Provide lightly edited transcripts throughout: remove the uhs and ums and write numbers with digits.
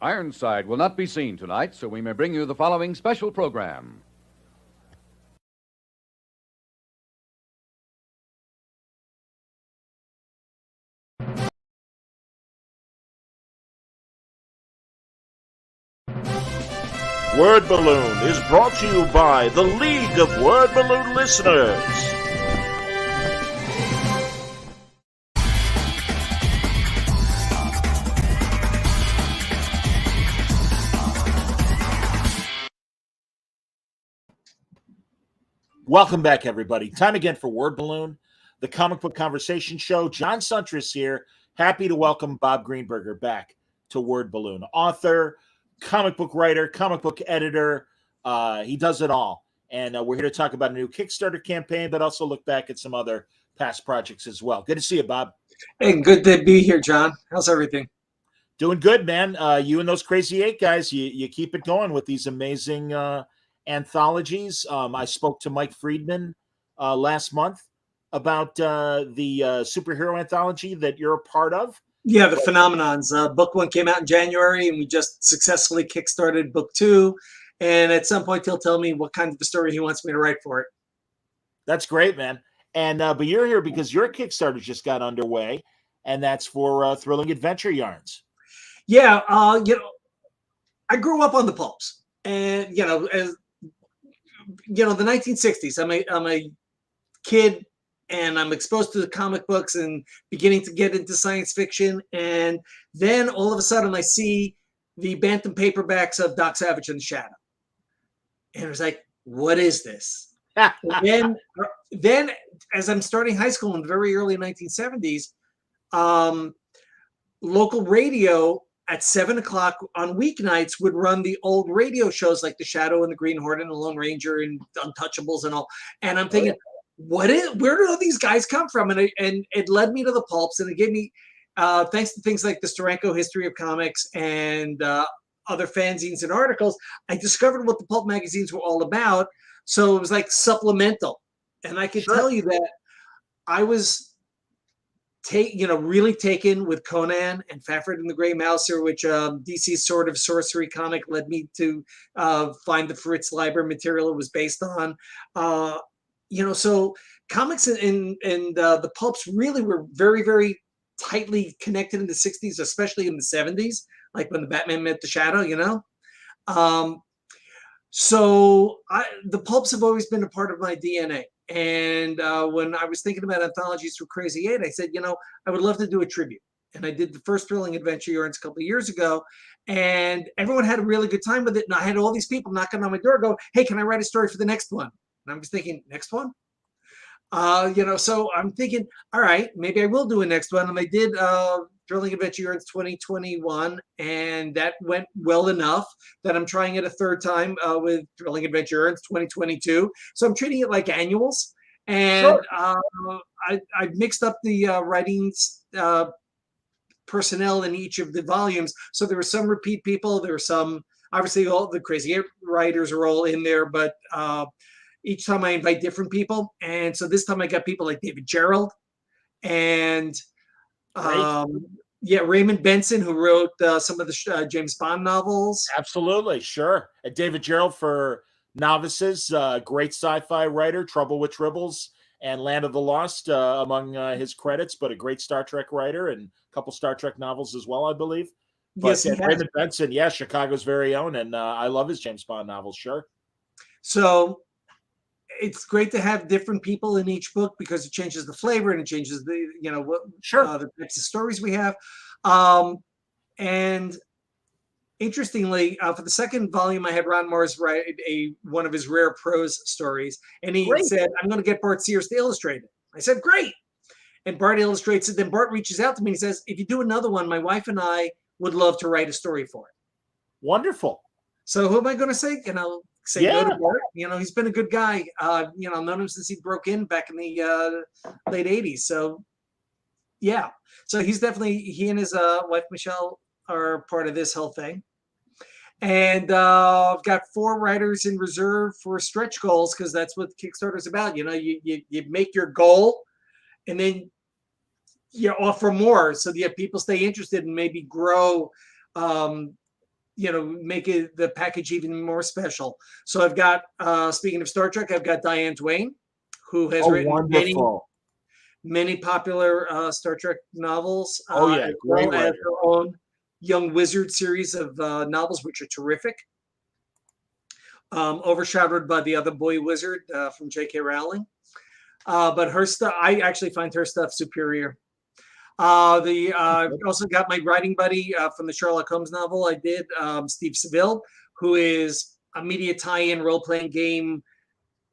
Ironside will not be seen tonight, so we may bring you the following special program. Word Balloon is brought to you by the League of Word Balloon Listeners. Welcome back, everybody. Time again for Word Balloon, the comic book conversation show. John Suntress here. Happy to welcome Bob Greenberger back to Word Balloon. Author, comic book writer, comic book editor. He does it all. And we're here to talk about a new Kickstarter campaign, but also look back at some other past projects as well. Good to see you, Bob. Hey, good to be here, John. How's everything? Doing good, man. You and those Crazy Eight guys, you keep it going with these amazing anthologies. I spoke to Mike Friedman last month about the superhero anthology that you're a part of. Yeah, the Phenomenons. Book 1 came out in January, and we just successfully kickstarted book 2. And at some point, he'll tell me what kind of a story he wants me to write for it. That's great, man. And but you're here because your Kickstarter just got underway, and that's for Thrilling Adventure Yarns. Yeah, I grew up on the pulps, and the 1960s. I'm a kid, and I'm exposed to the comic books and beginning to get into science fiction. And then all of a sudden I see the Bantam paperbacks of Doc Savage and the Shadow. And it was like, what is this? then as I'm starting high school in the very early 1970s, local radio at 7 o'clock on weeknights would run the old radio shows like The Shadow and the Green Hornet and the Lone Ranger and Untouchables and all. And I'm thinking, where do all these guys come from? And it led me to the pulps, and it gave me, thanks to things like the Steranko History of Comics and other fanzines and articles, I discovered what the pulp magazines were all about. So it was like supplemental. And I could tell you that I was really taken with Conan and Fafhrd and the Grey Mouser, which DC's Sword of Sorcery comic led me to find the Fritz Leiber material it was based on. So comics and the pulps really were very, very tightly connected in the 60s, especially in the 70s, like when the Batman met the Shadow, So the pulps have always been a part of my DNA. And when I was thinking about anthologies for Crazy Eight, I said, I would love to do a tribute. And I did the first Thrilling Adventure Yarns a couple of years ago, and everyone had a really good time with it. And I had all these people knocking on my door going, hey, can I write a story for the next one? And I was thinking, next one? So I'm thinking, all right, maybe I will do a next one. And I did Thrilling Adventure Yarns 2021, and that went well enough that I'm trying it a third time with Thrilling Adventure Yarns 2022. So I'm treating it like annuals. And I mixed up the writing personnel in each of the volumes. So there were some repeat people. There were some, obviously all the Crazy Eight writers are all in there, but each time I invite different people. And so this time I got people like David Gerald and Raymond Benson, who wrote some of the James Bond novels. Absolutely, sure. And David Gerald for novices, great sci-fi writer, Trouble with Tribbles and Land of the Lost among his credits, but a great Star Trek writer and a couple Star Trek novels as well, I believe. But yes, Raymond Benson, Chicago's very own, and I love his James Bond novels, sure. So it's great to have different people in each book because it changes the flavor and it changes the, the types of stories we have. And interestingly, for the second volume, I had Ron Mars write one of his rare prose stories. And he said, I'm going to get Bart Sears to illustrate it. I said, great. And Bart illustrates it. Then Bart reaches out to me and says, if you do another one, my wife and I would love to write a story for it. Wonderful. So who am I going to say? Say no to Bart. He's been a good guy. Known him since he broke in back in the late 80s. So, yeah. So he and his wife, Michelle, are part of this whole thing. And I've got 4 writers in reserve for stretch goals because that's what Kickstarter's about. You make your goal and then you offer more so that people stay interested and maybe grow make the package even more special. So I've got, speaking of Star Trek, I've got Diane Duane, who has written wonderful. many popular Star Trek novels. Yeah, as great well as writer. her own Young Wizard series of novels, which are terrific. Overshadowed by the other boy wizard from J.K. Rowling. But her stuff, I actually find her stuff superior. I've also got my writing buddy from the Sherlock Holmes novel I did, Steve Seville, who is a media tie-in role-playing game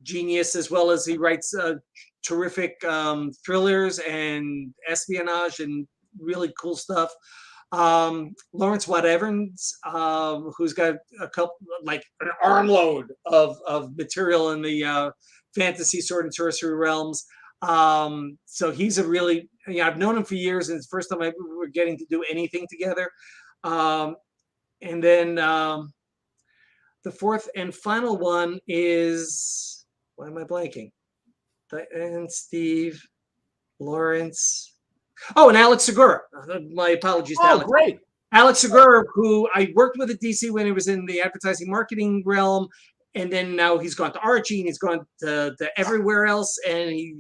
genius, as well as he writes terrific thrillers and espionage and really cool stuff. Lawrence Watt Evans, who's got a couple, like an armload of material in the fantasy sword and sorcery realms. So he's a really, I've known him for years, and it's the first time we're getting to do anything together. And then the fourth and final one is, why am I blanking? And Steve, Lawrence. Oh, and Alex Segura. My apologies to Alex. Great. Alex Segura, who I worked with at DC when he was in the advertising marketing realm, and then now he's gone to Archie, and he's gone to everywhere else, and he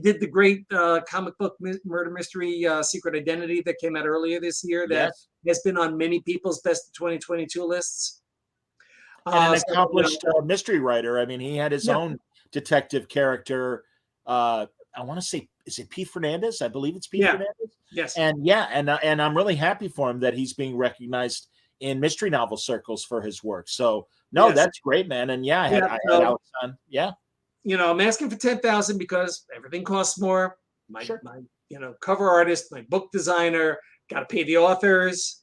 did the great comic book murder mystery Secret Identity that came out earlier this year that has been on many people's best of 2022 lists. And an accomplished mystery writer. I mean, he had his own detective character. I want to say, is it Pete Fernandez? I believe it's Pete Fernandez. Yes. And and I'm really happy for him that he's being recognized in mystery novel circles for his work. So that's great, man. And I had Alex on. Yeah. I'm asking for 10,000 because everything costs more. My cover artist, my book designer, got to pay the authors.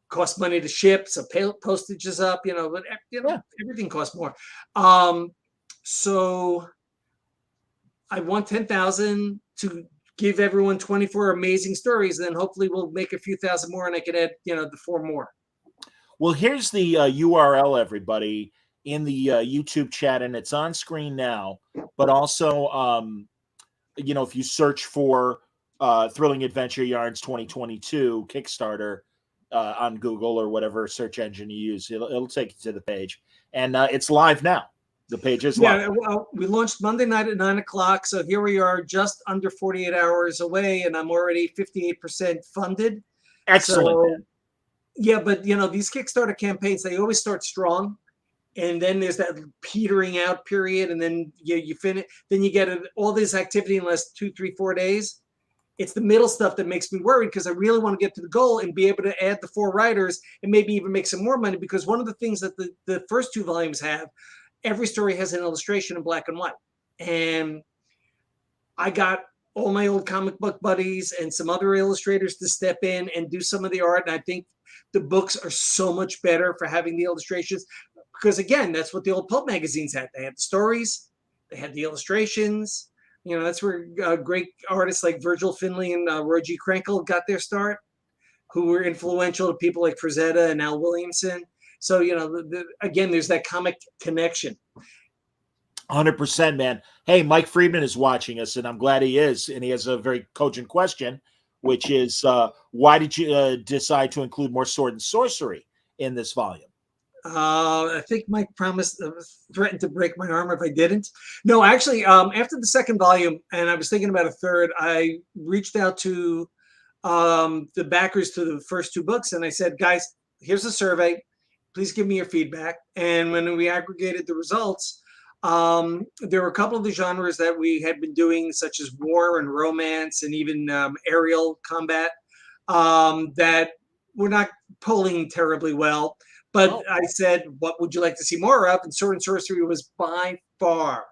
Costs money to ship, so postage is up. But everything costs more. So I want 10,000 to give everyone 24 amazing stories. Then hopefully we'll make a few thousand more, and I can add, the 4 more. Well, here's the URL, everybody, in the YouTube chat, and it's on screen now. But also, if you search for Thrilling Adventure Yarns 2022 Kickstarter on Google or whatever search engine you use, it'll take you to the page, and it's live now. The page is live. Yeah, well, we launched Monday night at 9:00, so here we are, just under 48 hours away, and I'm already 58% funded. Excellent. So, but these Kickstarter campaigns, they always start strong, and then there's that petering out period, and then you finish. Then you get all this activity in less 2, 3, 4 days. It's the middle stuff that makes me worried, because I really want to get to the goal and be able to add the 4 writers and maybe even make some more money. Because one of the things that the first 2 volumes have, every story has an illustration in black and white. And I got all my old comic book buddies and some other illustrators to step in and do some of the art. And I think the books are so much better for having the illustrations, because again, that's what the old pulp magazines had. They had the stories, they had the illustrations. That's where great artists like Virgil Finlay and Roy G. Krenkel got their start, who were influential to people like Frazetta and Al Williamson. So, again, there's that comic connection. 100%, man. Hey, Mike Friedman is watching us, and I'm glad he is. And he has a very cogent question, which is, why did you decide to include more sword and sorcery in this volume? I think Mike threatened to break my arm if I didn't. No, actually, after the second volume, and I was thinking about a third, I reached out to the backers to the first 2 books, and I said, guys, here's a survey. Please give me your feedback. And when we aggregated the results, there were a couple of the genres that we had been doing, such as war and romance and even aerial combat, that were not polling terribly well. But I said, what would you like to see more of? And sword and sorcery was by far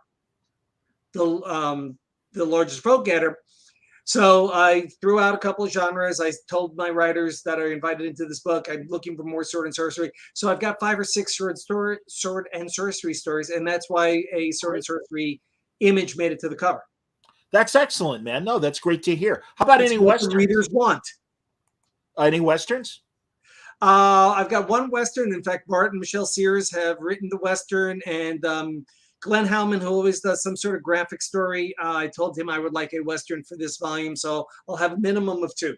the largest vote getter. So I threw out a couple of genres. I told my writers that are invited into this book, I'm looking for more sword and sorcery. So I've got 5 or 6 sword and sorcery stories, and that's why a sword and sorcery image made it to the cover. That's excellent, man. No, that's great to hear. How about any westerns? The readers want. Any westerns? I've got 1 western. In fact, Bart and Michelle Sears have written the western, and Glenn Howman, who always does some sort of graphic story, I told him I would like a western for this volume, so I'll have a minimum of 2.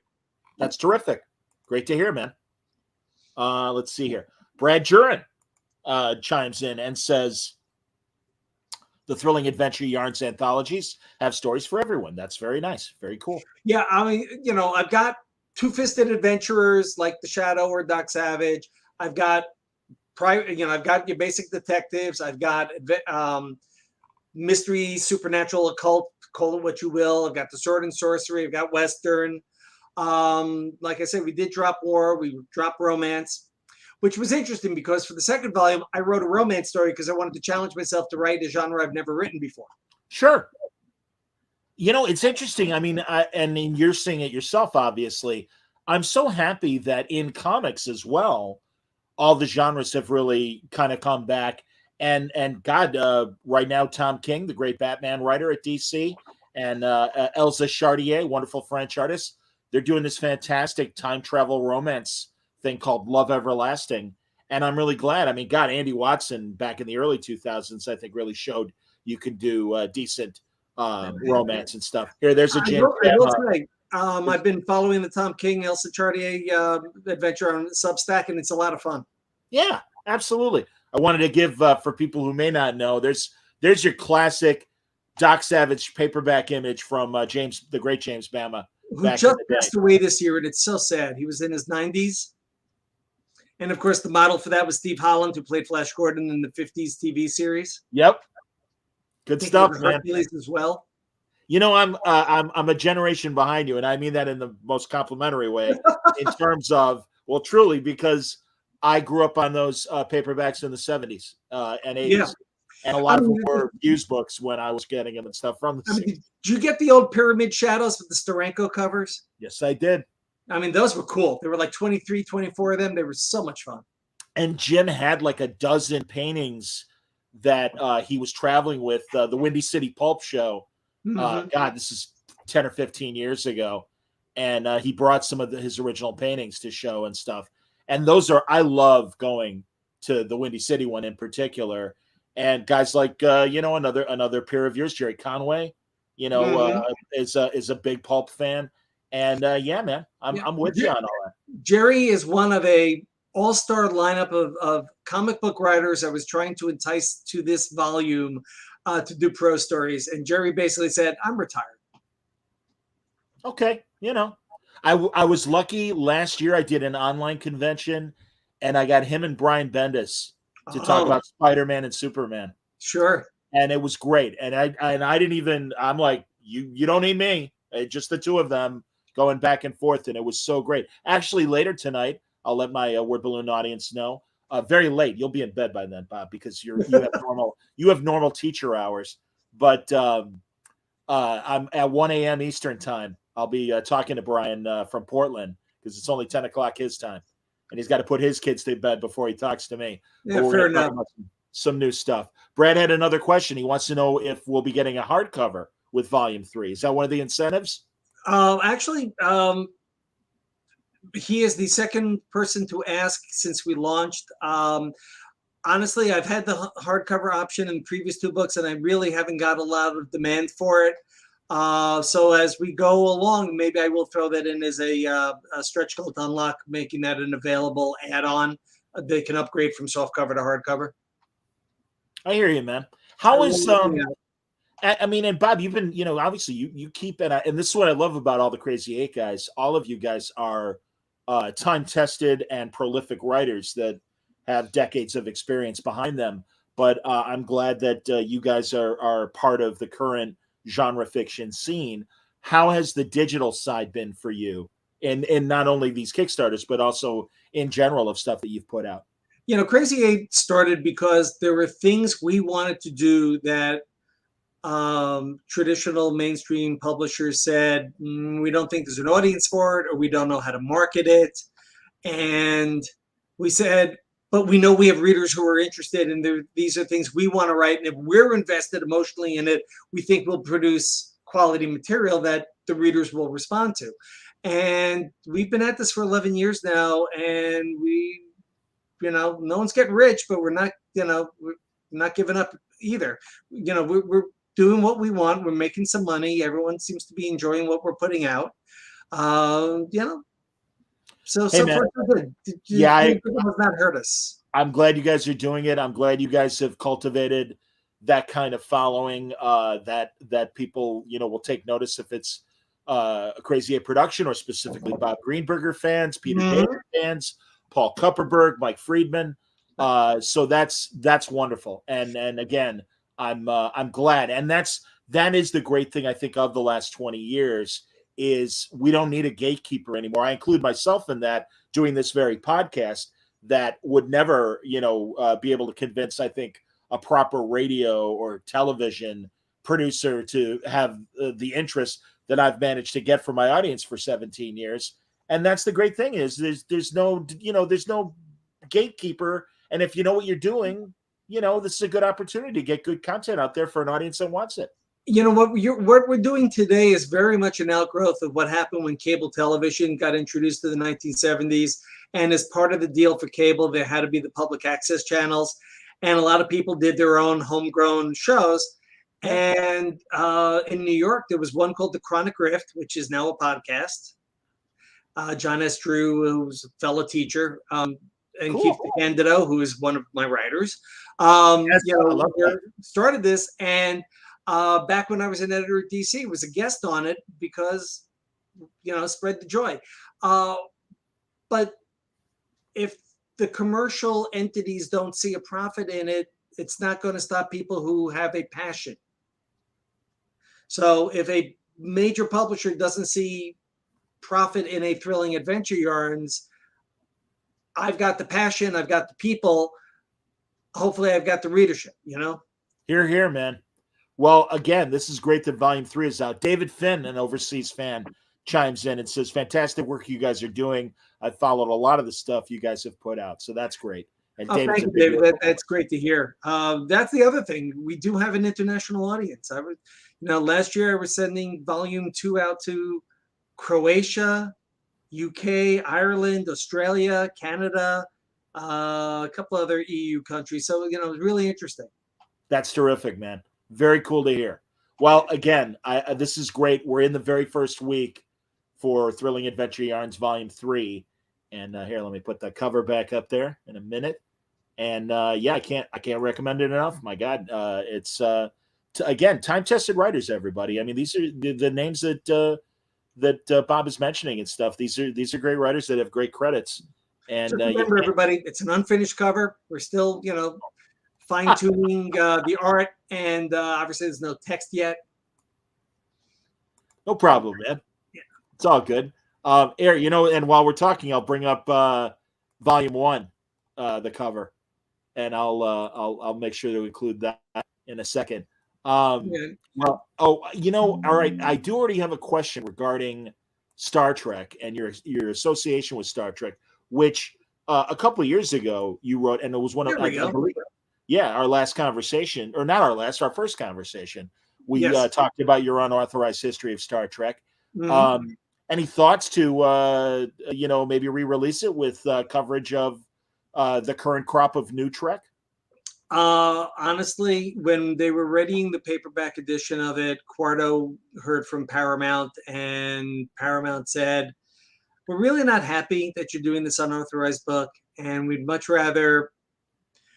That's terrific. Great to hear, man. Let's see here. Brad Jurin chimes in and says, the thrilling adventure yarns anthologies have stories for everyone. That's very nice. Very cool. Yeah, I mean, I've got two-fisted adventurers like the Shadow or Doc Savage. I've got I've got your basic detectives. I've got mystery, supernatural, occult, call it what you will. I've got the sword and sorcery. I've got Western. Like I said, we did drop war. We dropped romance, which was interesting because for the second volume, I wrote a romance story because I wanted to challenge myself to write a genre I've never written before. Sure. It's interesting. I mean, and you're seeing it yourself, obviously. I'm so happy that in comics as well, all the genres have really kind of come back. And God, right now, Tom King, the great Batman writer at DC, and Elsa Chartier, wonderful French artist, they're doing this fantastic time travel romance thing called Love Everlasting. And I'm really glad. I mean, God, Andy Watson back in the early 2000s, I think, really showed you could do decent romance and stuff. Here, there's a James. I will say, I've been following the Tom King, Elsa Chartier adventure on Substack, and it's a lot of fun. Yeah, absolutely. I wanted to give for people who may not know, there's your classic Doc Savage paperback image from the great James Bama, who just passed away this year, and it's so sad. He was in his 90s. And of course, the model for that was Steve Holland, who played Flash Gordon in the 50s TV series. Yep. Good stuff, man. Hercules as well. I'm a generation behind you, and I mean that in the most complimentary way in terms of, well, truly, because I grew up on those paperbacks in the 70s and 80s. Yeah. And a lot of them were used books when I was getting them and stuff from the did you get the old Pyramid Shadows with the Steranko covers? Yes, I did. I mean, those were cool. There were like 23, 24 of them. They were so much fun. And Jim had like a dozen paintings that he was traveling with the Windy City Pulp Show. Mm-hmm. God, this is 10 or 15 years ago. And he brought some of his original paintings to show and stuff. And I love going to the Windy City one in particular. And guys like, another peer of yours, Jerry Conway, is a big pulp fan. And yeah, man, I'm with you on all that. Jerry is one of a all-star lineup of comic book writers I was trying to entice to this volume to do prose stories. And Jerry basically said, I'm retired. Okay. I was lucky last year. I did an online convention and I got him and Brian Bendis to talk about Spider-Man and Superman. Sure. And it was great. And I didn't even, I'm like, you don't need me. Just the two of them going back and forth. And it was so great. Actually, later tonight, I'll let my Word Balloon audience know. Very late. You'll be in bed by then, Bob, because you have normal teacher hours. But I'm at 1 a.m. Eastern time. I'll be talking to Brian from Portland because it's only 10 o'clock his time. And he's got to put his kids to bed before he talks to me. Yeah, fair enough. Some new stuff. Brad had another question. He wants to know if we'll be getting a hardcover with Volume 3. Is that one of the incentives? Actually, he is the second person to ask since we launched. Honestly, I've had the hardcover option in previous two books, and I really haven't got a lot of demand for it. So as we go along, maybe I will throw that in as a stretch goal to unlock, making that an available add-on. They can upgrade from softcover to hardcover. I hear you, man. How is I mean, and Bob, you've been, obviously you keep it, and this is what I love about all the Crazy Eight guys. All of you guys are time-tested and prolific writers that have decades of experience behind them. But I'm glad that you guys are part of the current genre fiction scene. How has the digital side been for you in not only these Kickstarters, but also in general of stuff that you've put out? Crazy Eight started because there were things we wanted to do that traditional mainstream publishers said, we don't think there's an audience for it, or we don't know how to market it. And we said, but we know we have readers who are interested, and these are things we want to write. And if we're invested emotionally in it, we think we'll produce quality material that the readers will respond to. And we've been at this for 11 years now, and we, no one's getting rich, but we're not, we're not giving up either. We're doing what we want. We're making some money. Everyone seems to be enjoying what we're putting out. So Hey, so man. far so good. Yeah, It has not hurt us. I'm glad you guys are doing it. I'm glad you guys have cultivated that kind of following that people will take notice if it's a Crazy Eight production or specifically Bob Greenberger fans, Peter David fans, Paul Kupperberg, Mike Friedman. So that's wonderful. And again, I'm glad. And that is the great thing I think of the last 20 years is we don't need a gatekeeper anymore. I include myself in that doing this very podcast that would never, be able to convince, I think, a proper radio or television producer to have the interest that I've managed to get from my audience for 17 years. And that's the great thing is there's no gatekeeper. And if you know what you're doing, this is a good opportunity to get good content out there for an audience that wants it. What we're doing today is very much an outgrowth of what happened when cable television got introduced to the 1970s. And as part of the deal for cable, there had to be the public access channels. And a lot of people did their own homegrown shows. Yeah. And in New York, there was one called The Chronic Rift, which is now a podcast. John S. Drew, who's a fellow teacher, and Cool. Keith DeCandido, who is one of my writers, Yes, I love that. started this. And back when I was an editor at DC, was a guest on it because, spread the joy. But if the commercial entities don't see a profit in it, it's not going to stop people who have a passion. So if a major publisher doesn't see profit in a Thrilling Adventure Yarns, I've got the passion, I've got the people. Hopefully I've got the readership, Hear, hear, man. Well, again, this is great that Volume 3 is out. David Finn, an overseas fan, chimes in and says, fantastic work you guys are doing. I followed a lot of the stuff you guys have put out, so that's great. And thank you, David. That's great to hear. That's the other thing. We do have an international audience. Last year I was sending Volume 2 out to Croatia, UK, Ireland, Australia, Canada, a couple other EU countries. So, it was really interesting. That's terrific, man. Very cool to hear. Well, again, this is great. We're in the very first week for Thrilling Adventure Yarns Volume 3. And here, let me put the cover back up there in a minute. And I can't recommend it enough. My God, it's again, time-tested writers, everybody. I mean, these are the names that Bob is mentioning and stuff. These are great writers that have great credits. And just remember, everybody, it's an unfinished cover. We're still, fine-tuning the art, and obviously there's no text yet. No problem, man. Yeah. It's all good. Eric, and while we're talking, I'll bring up Volume 1, the cover, and I'll make sure to include that in a second. All right. I do already have a question regarding Star Trek and your association with Star Trek, which a couple of years ago you wrote, and it was one of our last conversation, or not our last, our first conversation. We talked about your unauthorized history of Star Trek. Mm-hmm. Any thoughts to maybe re-release it with coverage of the current crop of new Trek? Honestly, when they were readying the paperback edition of it, Quarto heard from Paramount, and Paramount said, we're really not happy that you're doing this unauthorized book, and we'd much rather,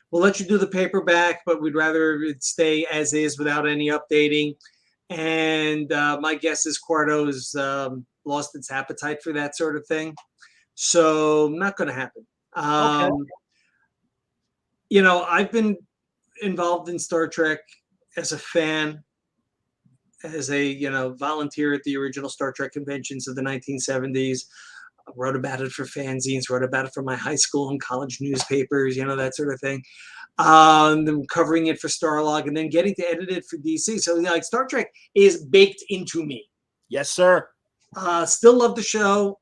we'll let you do the paperback, but we'd rather it stay as is without any updating. And my guess is Quarto's lost its appetite for that sort of thing. So not going to happen. Okay. I've been involved in Star Trek as a fan, as a, volunteer at the original Star Trek conventions of the 1970s. I wrote about it for fanzines, wrote about it for my high school and college newspapers, that sort of thing. Then covering it for Starlog, and then getting to edit it for DC. So, Star Trek is baked into me. Yes, sir. Still love the show.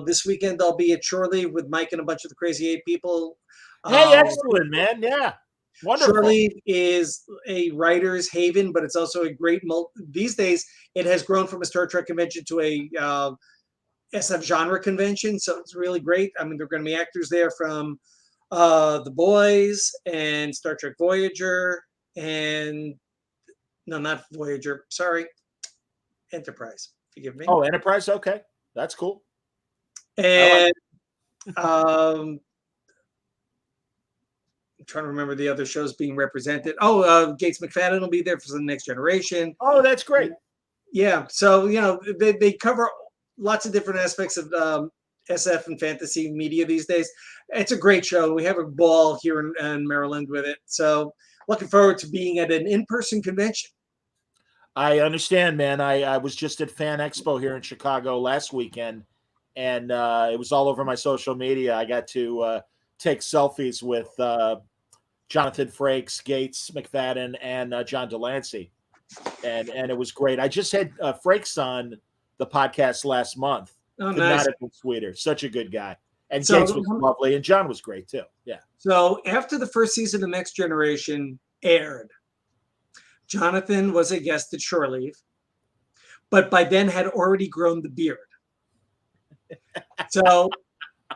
This weekend I'll be at Shirley with Mike and a bunch of the Crazy Eight people. Hey, excellent, man. Yeah. Wonderful. Shirley is a writer's haven, but it's also a great these days it has grown from a Star Trek convention to a SF genre convention. So it's really great. I mean, there are going to be actors there from The Boys and Star Trek Voyager and not Voyager. Sorry. Enterprise. Forgive me. Oh, Enterprise. Okay. That's cool. And I'm trying to remember the other shows being represented. Gates McFadden will be there for the Next Generation. Oh, that's great. Yeah, so they cover lots of different aspects of SF and fantasy media these days. It's a great show. We have a ball here in Maryland with it. So looking forward to being at an in-person convention. I understand, man. I was just at Fan Expo here in Chicago last weekend, and it was all over my social media. I got to take selfies with Jonathan Frakes, Gates McFadden, and John Delancey, and it was great. I just had Frakes on the podcast last month. Oh, Could nice. not have been sweeter. Such a good guy. And So- Gates was lovely, and John was great too. Yeah. So after the first season of Next Generation aired, Jonathan was a guest at Shore Leave, but by then had already grown the beard. So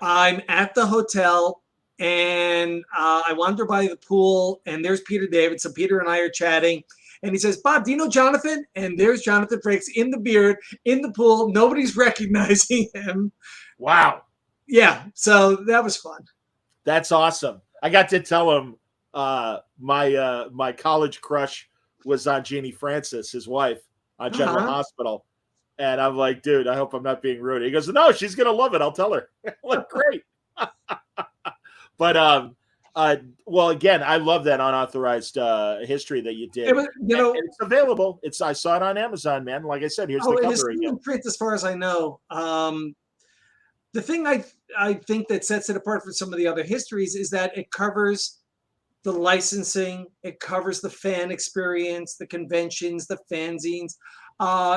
I'm at the hotel and I wander by the pool and there's Peter David. So Peter and I are chatting and he says, "Bob, do you know Jonathan?" And there's Jonathan Frakes in the beard, in the pool. Nobody's recognizing him. Wow. Yeah. So that was fun. That's awesome. I got to tell him my college crush was on Jeannie Francis, his wife, on General Hospital. And I'm like, dude, I hope I'm not being rude. He goes, "No, she's going to love it. I'll tell her." Like, great. But, well, again, I love that unauthorized history that you did. It was, And it's available. I saw it on Amazon, man. Like I said, here's the it is cover still again. in print as far as I know. The thing I think that sets it apart from some of the other histories is that it covers the licensing, it covers the fan experience, the conventions, the fanzines.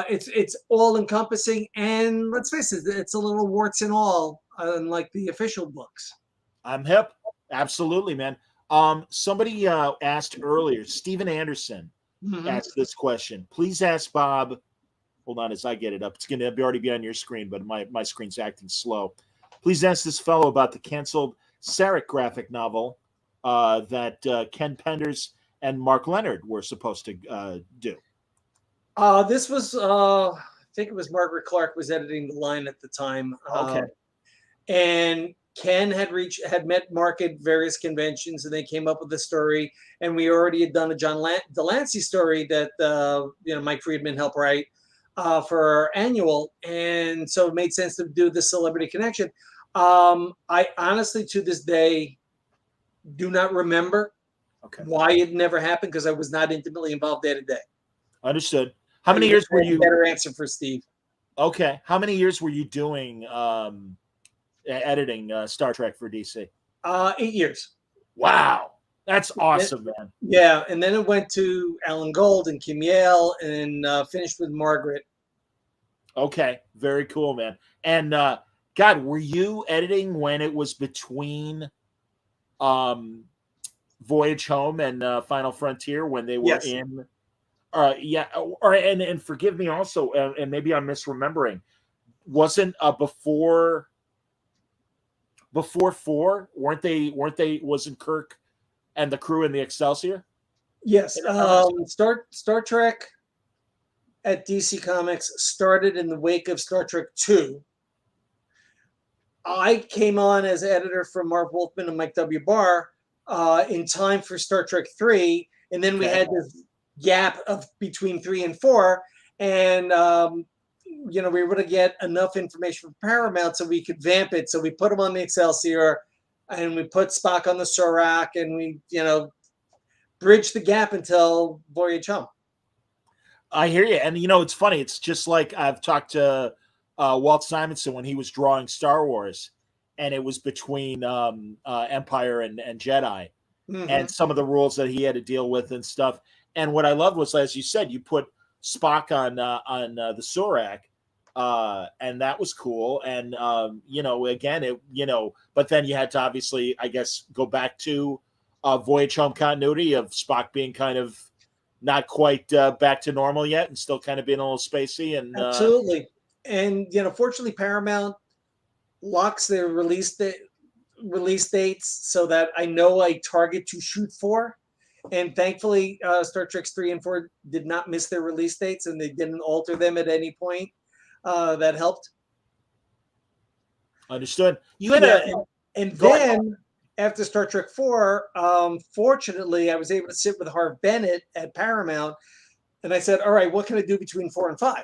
It's all encompassing, and let's face it, it's a little warts and all, unlike the official books. I'm hip. Absolutely, man. Somebody asked earlier, Steven Anderson asked this question. Please ask Bob. Hold on as I get it up. It's going to already be on your screen, but my screen's acting slow. Please ask this fellow about the canceled Sarek graphic novel that Ken Penders and Mark Leonard were supposed to do. This was, I think it was Margaret Clark was editing the line at the time. Okay. And Ken had met Mark at various conventions, and they came up with the story. And we already had done a John Delancey story that Mike Friedman helped write for our annual, and so it made sense to do the celebrity connection. I honestly, to this day, do not remember why it never happened because I was not intimately involved day to day. Understood. How many years were you? Better answer for Steve. Okay. How many years were you doing editing Star Trek for DC? 8 years. Wow. That's awesome, man. Yeah, and then it went to Alan Gold and Kim Yale and finished with Margaret. Okay. Very cool, man. And God, were you editing when it was between Voyage Home and Final Frontier when they were in? Yeah. And forgive me also, and maybe I'm misremembering. Wasn't before 4 weren't they? Wasn't Kirk and the crew in the Excelsior? Yes. Star Trek at DC Comics started in the wake of Star Trek 2. I came on as editor from Mark Wolfman and Mike W. Barr in time for Star Trek 3, and then we had this gap of between 3 and 4, and we were able to get enough information from Paramount so we could vamp it. So we put him on the Excelsior, and we put Spock on the Surak, and we bridged the gap until Voyage Home. I hear you, and it's funny. It's just like I've talked to Walt Simonson when he was drawing Star Wars, and it was between Empire and Jedi, and some of the rules that he had to deal with and stuff. And what I loved was, as you said, you put Spock on the Surak, and that was cool. And again, but then you had to obviously, I guess, go back to Voyage Home continuity of Spock being kind of not quite back to normal yet, and still kind of being a little spacey. And absolutely. And fortunately, Paramount locks their release dates so that I know a target to shoot for. And thankfully, Star Trek 3 and 4 did not miss their release dates, and they didn't alter them at any point. That helped. Understood. You had and Go ahead. then after Star Trek 4, fortunately, I was able to sit with Harv Bennett at Paramount, and I said, "All right, what can I do between 4 and 5?"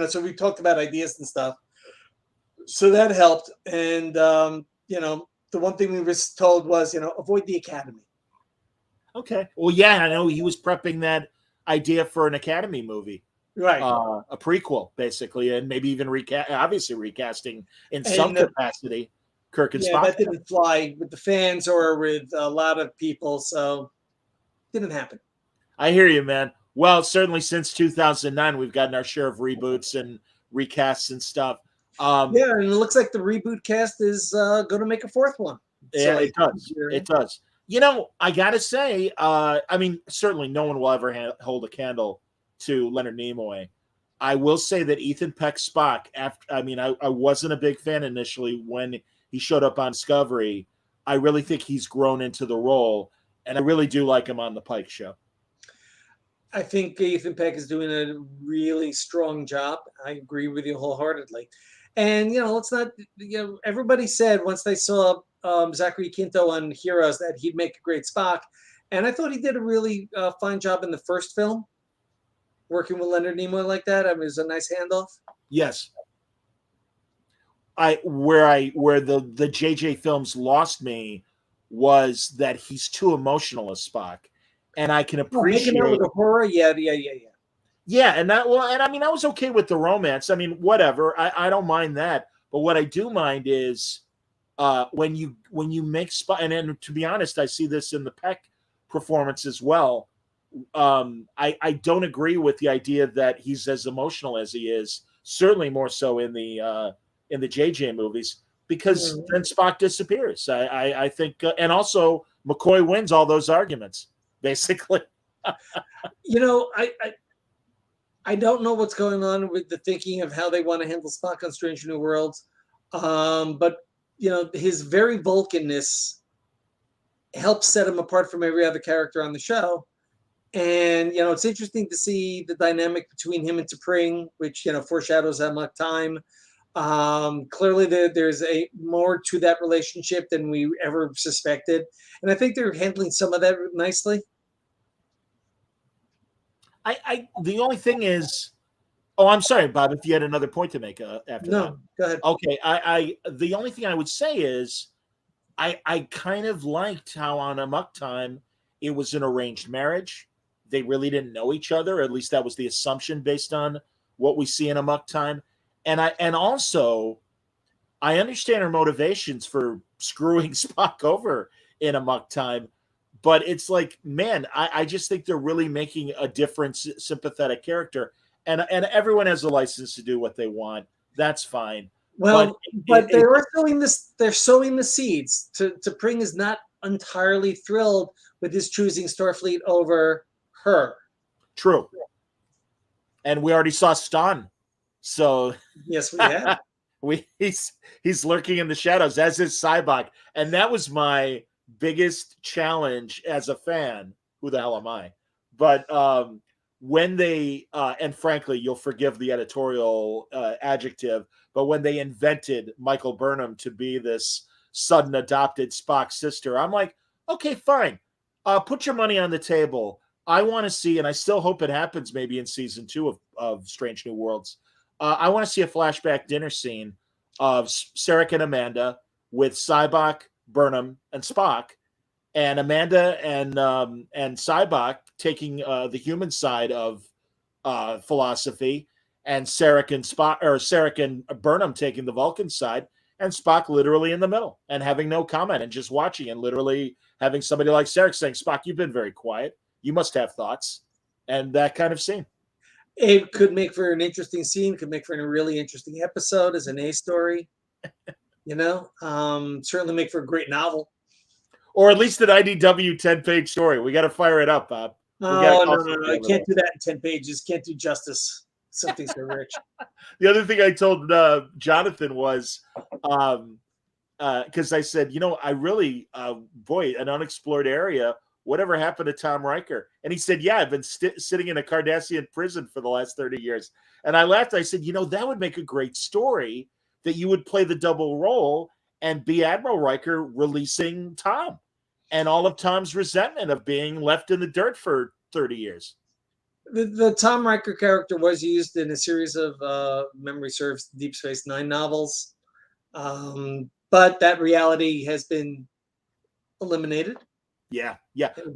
So we talked about ideas and stuff. So that helped, and the one thing we was told was, avoid the Academy. Okay. Well, yeah, I know he was prepping that idea for an Academy movie. Right. A prequel, basically, and maybe even obviously recasting in some capacity Kirk and Spock. That didn't fly with the fans or with a lot of people, so didn't happen. I hear you, man. Well, certainly since 2009, we've gotten our share of reboots and recasts and stuff. And it looks like the reboot cast is going to make a fourth one. Yeah, it does. It does. I got to say, I mean, certainly no one will ever hold a candle to Leonard Nimoy. I will say that Ethan Peck's Spock, I wasn't a big fan initially when he showed up on Discovery. I really think he's grown into the role, and I really do like him on the Pike show. I think Ethan Peck is doing a really strong job. I agree with you wholeheartedly. And, let's not, everybody said once they saw Zachary Quinto on Heroes that he'd make a great Spock. And I thought he did a really fine job in the first film, working with Leonard Nimoy like that. I mean, it was a nice handoff. Yes. Where the JJ films lost me was that he's too emotional as Spock. And I can appreciate making out with the horror. Yeah. Yeah, and I was okay with the romance. I mean, whatever. I don't mind that. But what I do mind is when you make Spock, and to be honest, I see this in the Peck performance as well. I don't agree with the idea that he's as emotional as he is. Certainly more so in the JJ movies, because then Spock disappears. I think, and also McCoy wins all those arguments basically. I don't know what's going on with the thinking of how they want to handle Spock on Strange New Worlds, but his very Vulcanness helps set him apart from every other character on the show. And it's interesting to see the dynamic between him and T'Pring, which foreshadows Amok Time. Clearly, there's a more to that relationship than we ever suspected, and I think they're handling some of that nicely. The only thing is, I'm sorry, Bob, if you had another point to make after that. No, go ahead. Okay, the only thing I would say is I kind of liked how on Amok Time it was an arranged marriage. They really didn't know each other. At least that was the assumption based on what we see in Amok Time. And also I understand her motivations for screwing Spock over in Amok Time. But it's like, man, I just think they're really making a different sympathetic character. And everyone has a license to do what they want. That's fine. Well, but they are sowing this. They're sowing the seeds. T'Pring is not entirely thrilled with his choosing Starfleet over her. True. And we already saw Stan. So yes, we have. he's lurking in the shadows, as is Sybok. And that was my biggest challenge as a fan. Who the hell am I? But when they and frankly, you'll forgive the editorial adjective, but when they invented Michael Burnham to be this sudden adopted Spock sister, I'm like, okay, fine. Put your money on the table. I want to see, and I still hope it happens maybe in season 2 of Strange New Worlds. I want to see a flashback dinner scene of Sarek and Amanda with Sybok, Burnham, and Spock, and Amanda and Sybok taking the human side of philosophy, and Sarek and Burnham taking the Vulcan side, and Spock literally in the middle and having no comment and just watching, and literally having somebody like Sarek saying, "Spock, you've been very quiet. You must have thoughts," and that kind of scene. It could make for an interesting scene. Could make for a really interesting episode as an A story. Certainly make for a great novel. Or at least an IDW 10-page story. We got to fire it up, Bob. No. I can't do that in 10 pages. Can't do justice. Something's so rich. The other thing I told Jonathan was, because I said, I really, an unexplored area. Whatever happened to Tom Riker? And he said, yeah, I've been sitting in a Cardassian prison for the last 30 years. And I laughed. I said, that would make a great story, that you would play the double role and be Admiral Riker releasing Tom and all of Tom's resentment of being left in the dirt for 30 years. The Tom Riker character was used in a series of memory serves Deep Space Nine novels, but that reality has been eliminated. Yeah.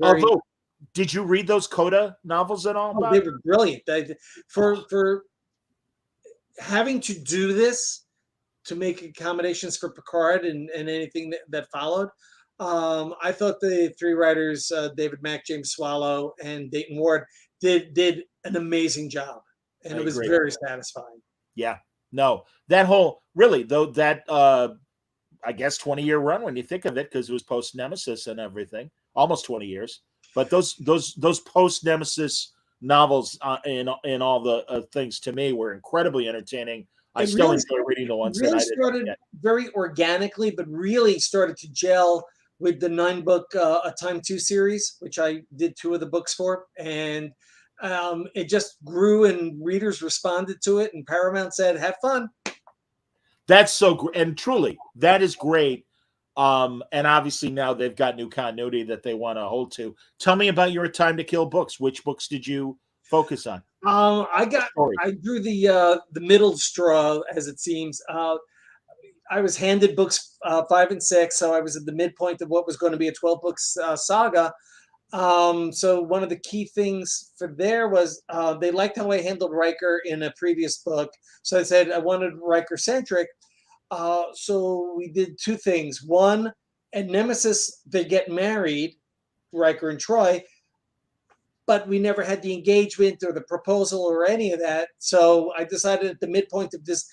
Although, did you read those Coda novels at all? Oh, they were brilliant. For having to do this, to make accommodations for Picard and anything that followed, I thought the three writers, David Mack, James Swallow, and Dayton Ward, did an amazing job, and it was very satisfying. Yeah, no, that whole really though that I guess 20-year run when you think of it, because it was post Nemesis and everything, almost 20 years. But those post Nemesis novels in all the things to me were incredibly entertaining. I still enjoy reading the ones that I started very organically, but really started to gel with the 9-book A Time 2 series, which I did 2 of the books for. And it just grew and readers responded to it. And Paramount said, have fun. That's so great. And truly, that is great. And obviously now they've got new continuity that they want to hold to. Tell me about your Time to Kill books. Which books did you focus on? I drew the middle straw, as it seems. I was handed books 5 and 6, so I was at the midpoint of what was going to be a 12-book saga. So one of the key things for there was they liked how I handled Riker in a previous book. So I said I wanted Riker-centric. So we did 2 things. One, at Nemesis, they get married, Riker and Troy, but we never had the engagement or the proposal or any of that. So I decided at the midpoint of these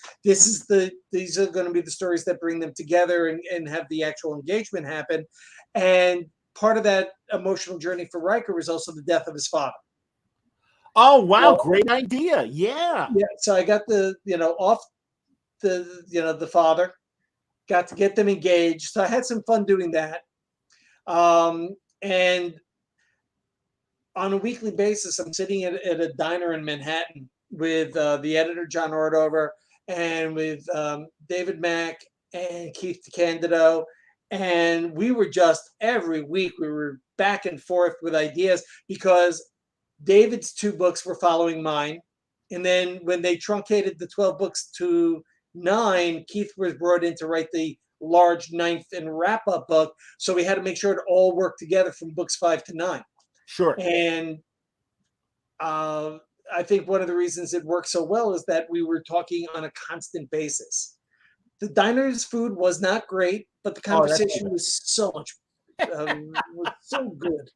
are going to be the stories that bring them together and have the actual engagement happen. And part of that emotional journey for Riker was also the death of his father. Oh, wow. Great idea. Yeah. So I got off the father, got to get them engaged. So I had some fun doing that. And on a weekly basis, I'm sitting at a diner in Manhattan with the editor, John Ordover, and with David Mack and Keith DeCandido. And we were just, every week, we were back and forth with ideas because David's 2 books were following mine. And then when they truncated the 12 books to 9, Keith was brought in to write the large 9th and wrap-up book. So we had to make sure it all worked together from books 5 to 9. Sure. And I think one of the reasons it worked so well is that we were talking on a constant basis. The diner's food was not great, but the conversation was so much, was so good.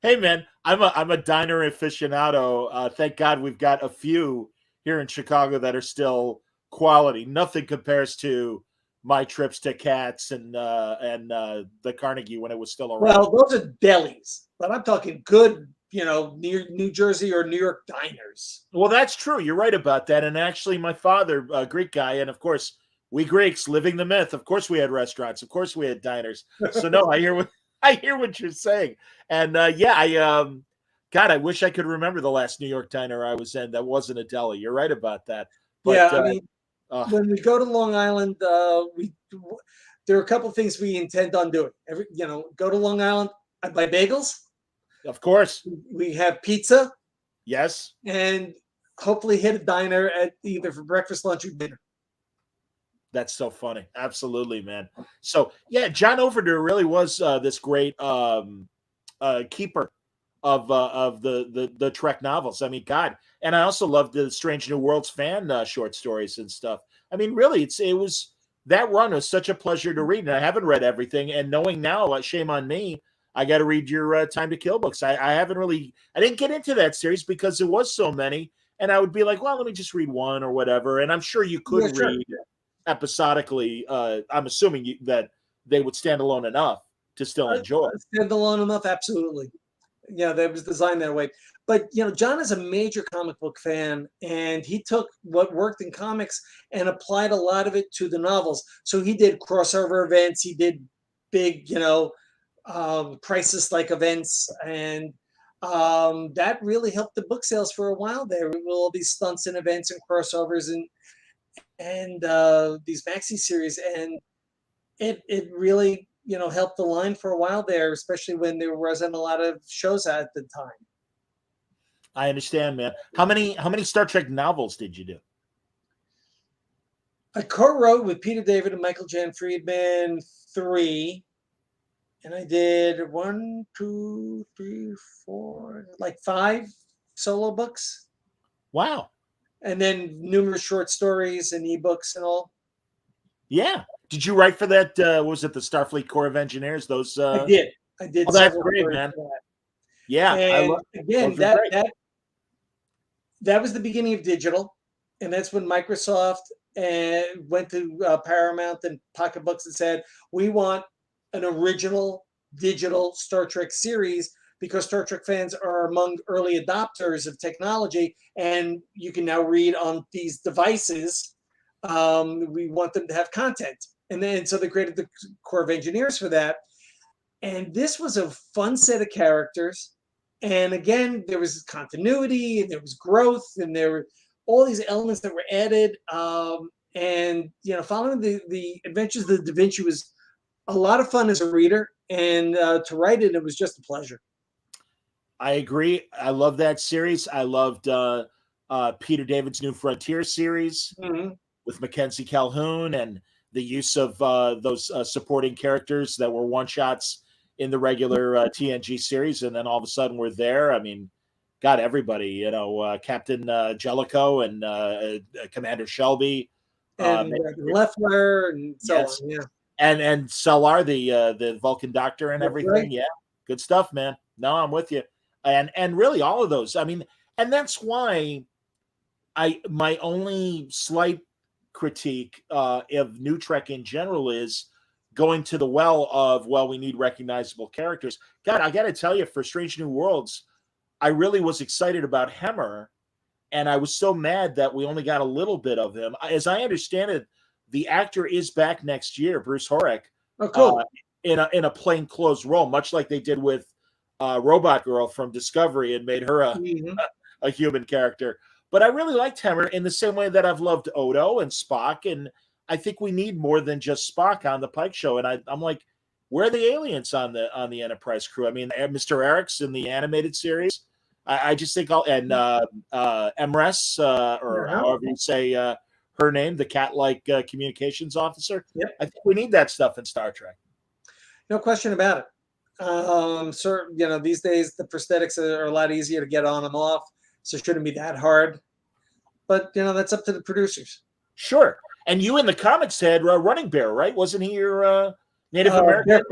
Hey man, I'm a diner aficionado. Thank God we've got a few here in Chicago that are still quality. Nothing compares to my trips to Katz and the Carnegie when it was still around. Well, those are delis, but I'm talking good, near New Jersey or New York diners. Well, that's true. You're right about that. And actually, my father, a Greek guy, and of course, we Greeks living the myth. Of course, we had restaurants. Of course, we had diners. So no, I hear what you're saying. And God, I wish I could remember the last New York diner I was in that wasn't a deli. You're right about that. But, I mean, when we go to Long Island, there are a couple of things we intend on doing. Go to Long Island, I buy bagels. Of course. We have pizza. Yes. And hopefully hit a diner at either for breakfast, lunch, or dinner. That's so funny. Absolutely, man. So yeah, John Overder really was this great keeper of the Trek novels. I mean, God, and I also loved the Strange New Worlds fan short stories and stuff. I mean, really, that run was such a pleasure to read, and I haven't read everything. And knowing now, shame on me, I got to read your Time to Kill books. I didn't get into that series because there was so many, and I would be like, well, let me just read one or whatever. And I'm sure you could read episodically. I'm assuming that they would stand alone enough to still enjoy. Stand alone enough, absolutely. Yeah, that was designed that way. But John is a major comic book fan, and he took what worked in comics and applied a lot of it to the novels. So he did crossover events, he did big, crisis-like events, and that really helped the book sales for a while there with all these stunts and events and crossovers, and these maxi series, and it really helped the line for a while there, especially when there wasn't a lot of shows at the time. I understand, man. How many Star Trek novels did you do? I co-wrote with Peter David and Michael Jan Friedman 3, and I did 1, 2, 3, 4, like 5 solo books, Wow. and then numerous short stories and ebooks and all. Yeah. Did you write for that? What was it, the Starfleet Corps of Engineers? Those. I did. I did. Oh, that's Several great, stories man. for that. Yeah, And again, those are great. that was the beginning of digital, and that's when Microsoft went to Paramount and Pocket Books and said, "We want an original digital Star Trek series because Star Trek fans are among early adopters of technology, and you can now read on these devices. We want them to have content." And then so they created the Corps of Engineers for that. And this was a fun set of characters. And again, there was continuity, and there was growth, and there were all these elements that were added. And following the adventures of Da Vinci was a lot of fun as a reader, and to write it, it was just a pleasure. I agree. I love that series. I loved Peter David's New Frontier series with Mackenzie Calhoun, and the use of those supporting characters that were one shots in the regular TNG series, and then all of a sudden we're there. I mean, God, everybody, Captain Jellicoe and Commander Shelby, and Leffler, and so yes. on. Yeah, and Sellar, the Vulcan doctor, and everything. Right. Yeah, good stuff, man. No, I'm with you, and really all of those. I mean, and that's why my only slight critique of New Trek in general is going to the well of, well, we need recognizable characters. God, I got to tell you, for Strange New Worlds, I really was excited about Hemmer, and I was so mad that we only got a little bit of him. As I understand it, the actor is back next year, Bruce Horak, in a plainclothes role, much like they did with Robot Girl from Discovery and made her a human character. But I really liked Hemmer in the same way that I've loved Odo and Spock, and I think we need more than just Spock on the Pike show. And I'm like, where are the aliens on the Enterprise crew? I mean, Mr. Eric's in the animated series. I just think Emrys, or however you say her name, the cat-like communications officer. Yep. I think we need that stuff in Star Trek. No question about it. Sir, these days the prosthetics are a lot easier to get on and off, so it shouldn't be that hard. But that's up to the producers. Sure. And you in the comics had Running Bear, right? Wasn't he your Native American?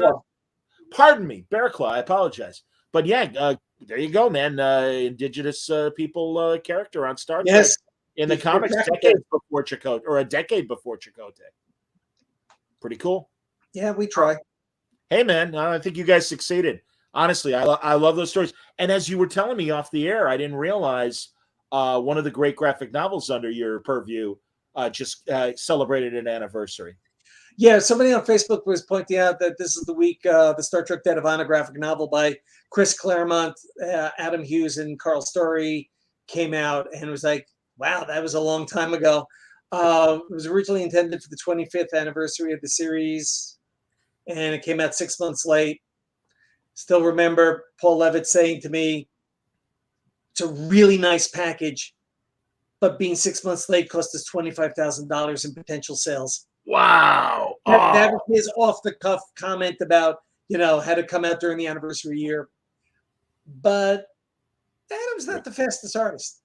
Pardon me, Bearclaw. I apologize. But yeah, there you go, man. Indigenous people character on Star Trek in the comics decades before Chakotay, or a decade before Chakotay. Pretty cool. Yeah, we try. Hey, man, I think you guys succeeded. Honestly, I love those stories. And as you were telling me off the air, I didn't realize one of the great graphic novels under your purview just celebrated an anniversary. Yeah, somebody on Facebook was pointing out that this is the week the Star Trek Dead of Honor graphic novel by Chris Claremont, Adam Hughes, and Carl Story came out, and it was like, wow, that was a long time ago. It was originally intended for the 25th anniversary of the series, and it came out 6 months late. Still remember Paul Levitt saying to me, "It's a really nice package, but being 6 months late cost us $25,000 in potential sales." Wow. That was his off-the-cuff comment about, had to come out during the anniversary year. But Adam's not the fastest artist.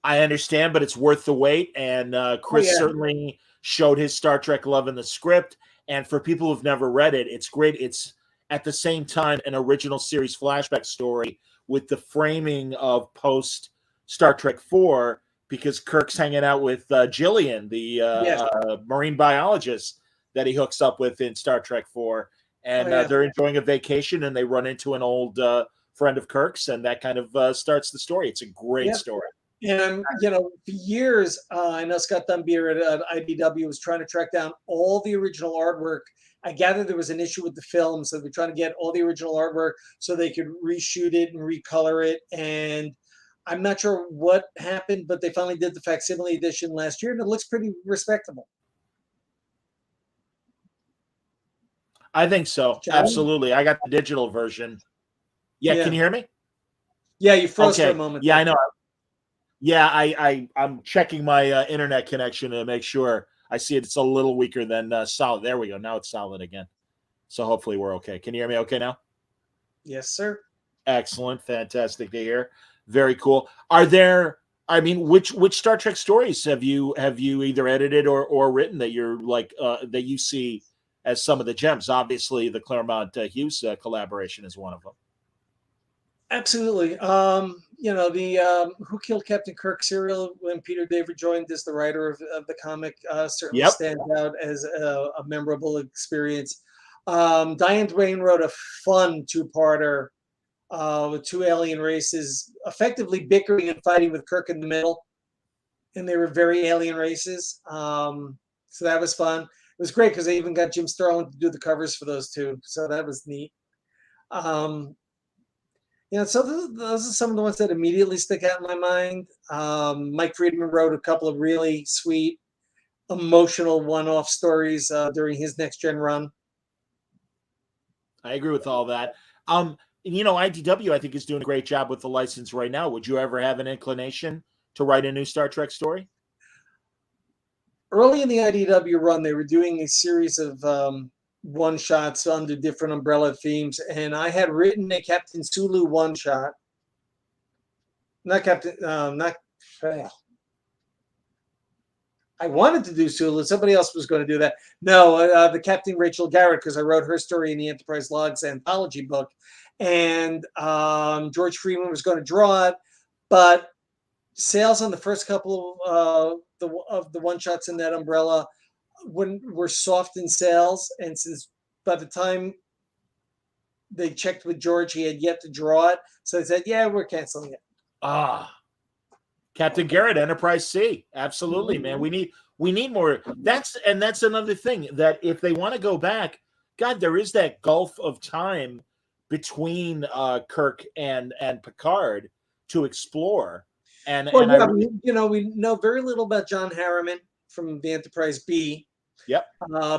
I understand, but it's worth the wait. And Chris certainly showed his Star Trek love in the script. And for people who've never read it, it's great. It's at the same time an original series flashback story with the framing of post Star Trek 4, because Kirk's hanging out with Jillian, the marine biologist that he hooks up with in Star Trek 4. And they're enjoying a vacation, and they run into an old friend of Kirk's, and that kind of starts the story. It's a great story. And, for years, I know Scott Dunbier at IDW was trying to track down all the original artwork. I gather there was an issue with the film, so they're trying to get all the original artwork so they could reshoot it and recolor it. And I'm not sure what happened, but they finally did the facsimile edition last year, and it looks pretty respectable. I think so. John? Absolutely. I got the digital version. Yeah, Yeah. can you hear me? Yeah, you froze for Okay. a moment. Yeah, there. I know. Yeah, I'm checking my internet connection to make sure. I see it's a little weaker than solid. There we go. Now it's solid again. So hopefully we're okay. Can you hear me okay now? Yes, sir. Excellent. Fantastic to hear. Very cool. Are there, I mean, which Star Trek stories have you either edited or written that you're like that you see as some of the gems? Obviously, the Claremont Hughes collaboration is one of them. Absolutely. The Who Killed Captain Kirk serial, when Peter David joined as the writer of the comic, certainly Yep. stands out as a memorable experience. Diane Duane wrote a fun two-parter with two alien races effectively bickering and fighting with Kirk in the middle. And they were very alien races. So that was fun. It was great because they even got Jim Starlin to do the covers for those two. So that was neat. So those are some of the ones that immediately stick out in my mind. Mike Friedman wrote a couple of really sweet, emotional one-off stories during his Next Gen run. I agree with all that. IDW, I think, is doing a great job with the license right now. Would you ever have an inclination to write a new Star Trek story? Early in the IDW run, they were doing a series of one-shots under different umbrella themes, and I had written a Captain Sulu one-shot. I wanted to do Sulu. Somebody else was going to do that. No, the Captain Rachel Garrett, because I wrote her story in the Enterprise Logs anthology book, and George Freeman was going to draw it, but sales on the first couple of the one-shots in that umbrella were soft in sales, and since by the time they checked with George, he had yet to draw it, so they said, "Yeah, we're canceling it." Captain Garrett, Enterprise C, absolutely, man. We need more. That's another thing that if they want to go back, God, there is that gulf of time between Kirk and Picard to explore. We know very little about John Harriman from the Enterprise B. Yep.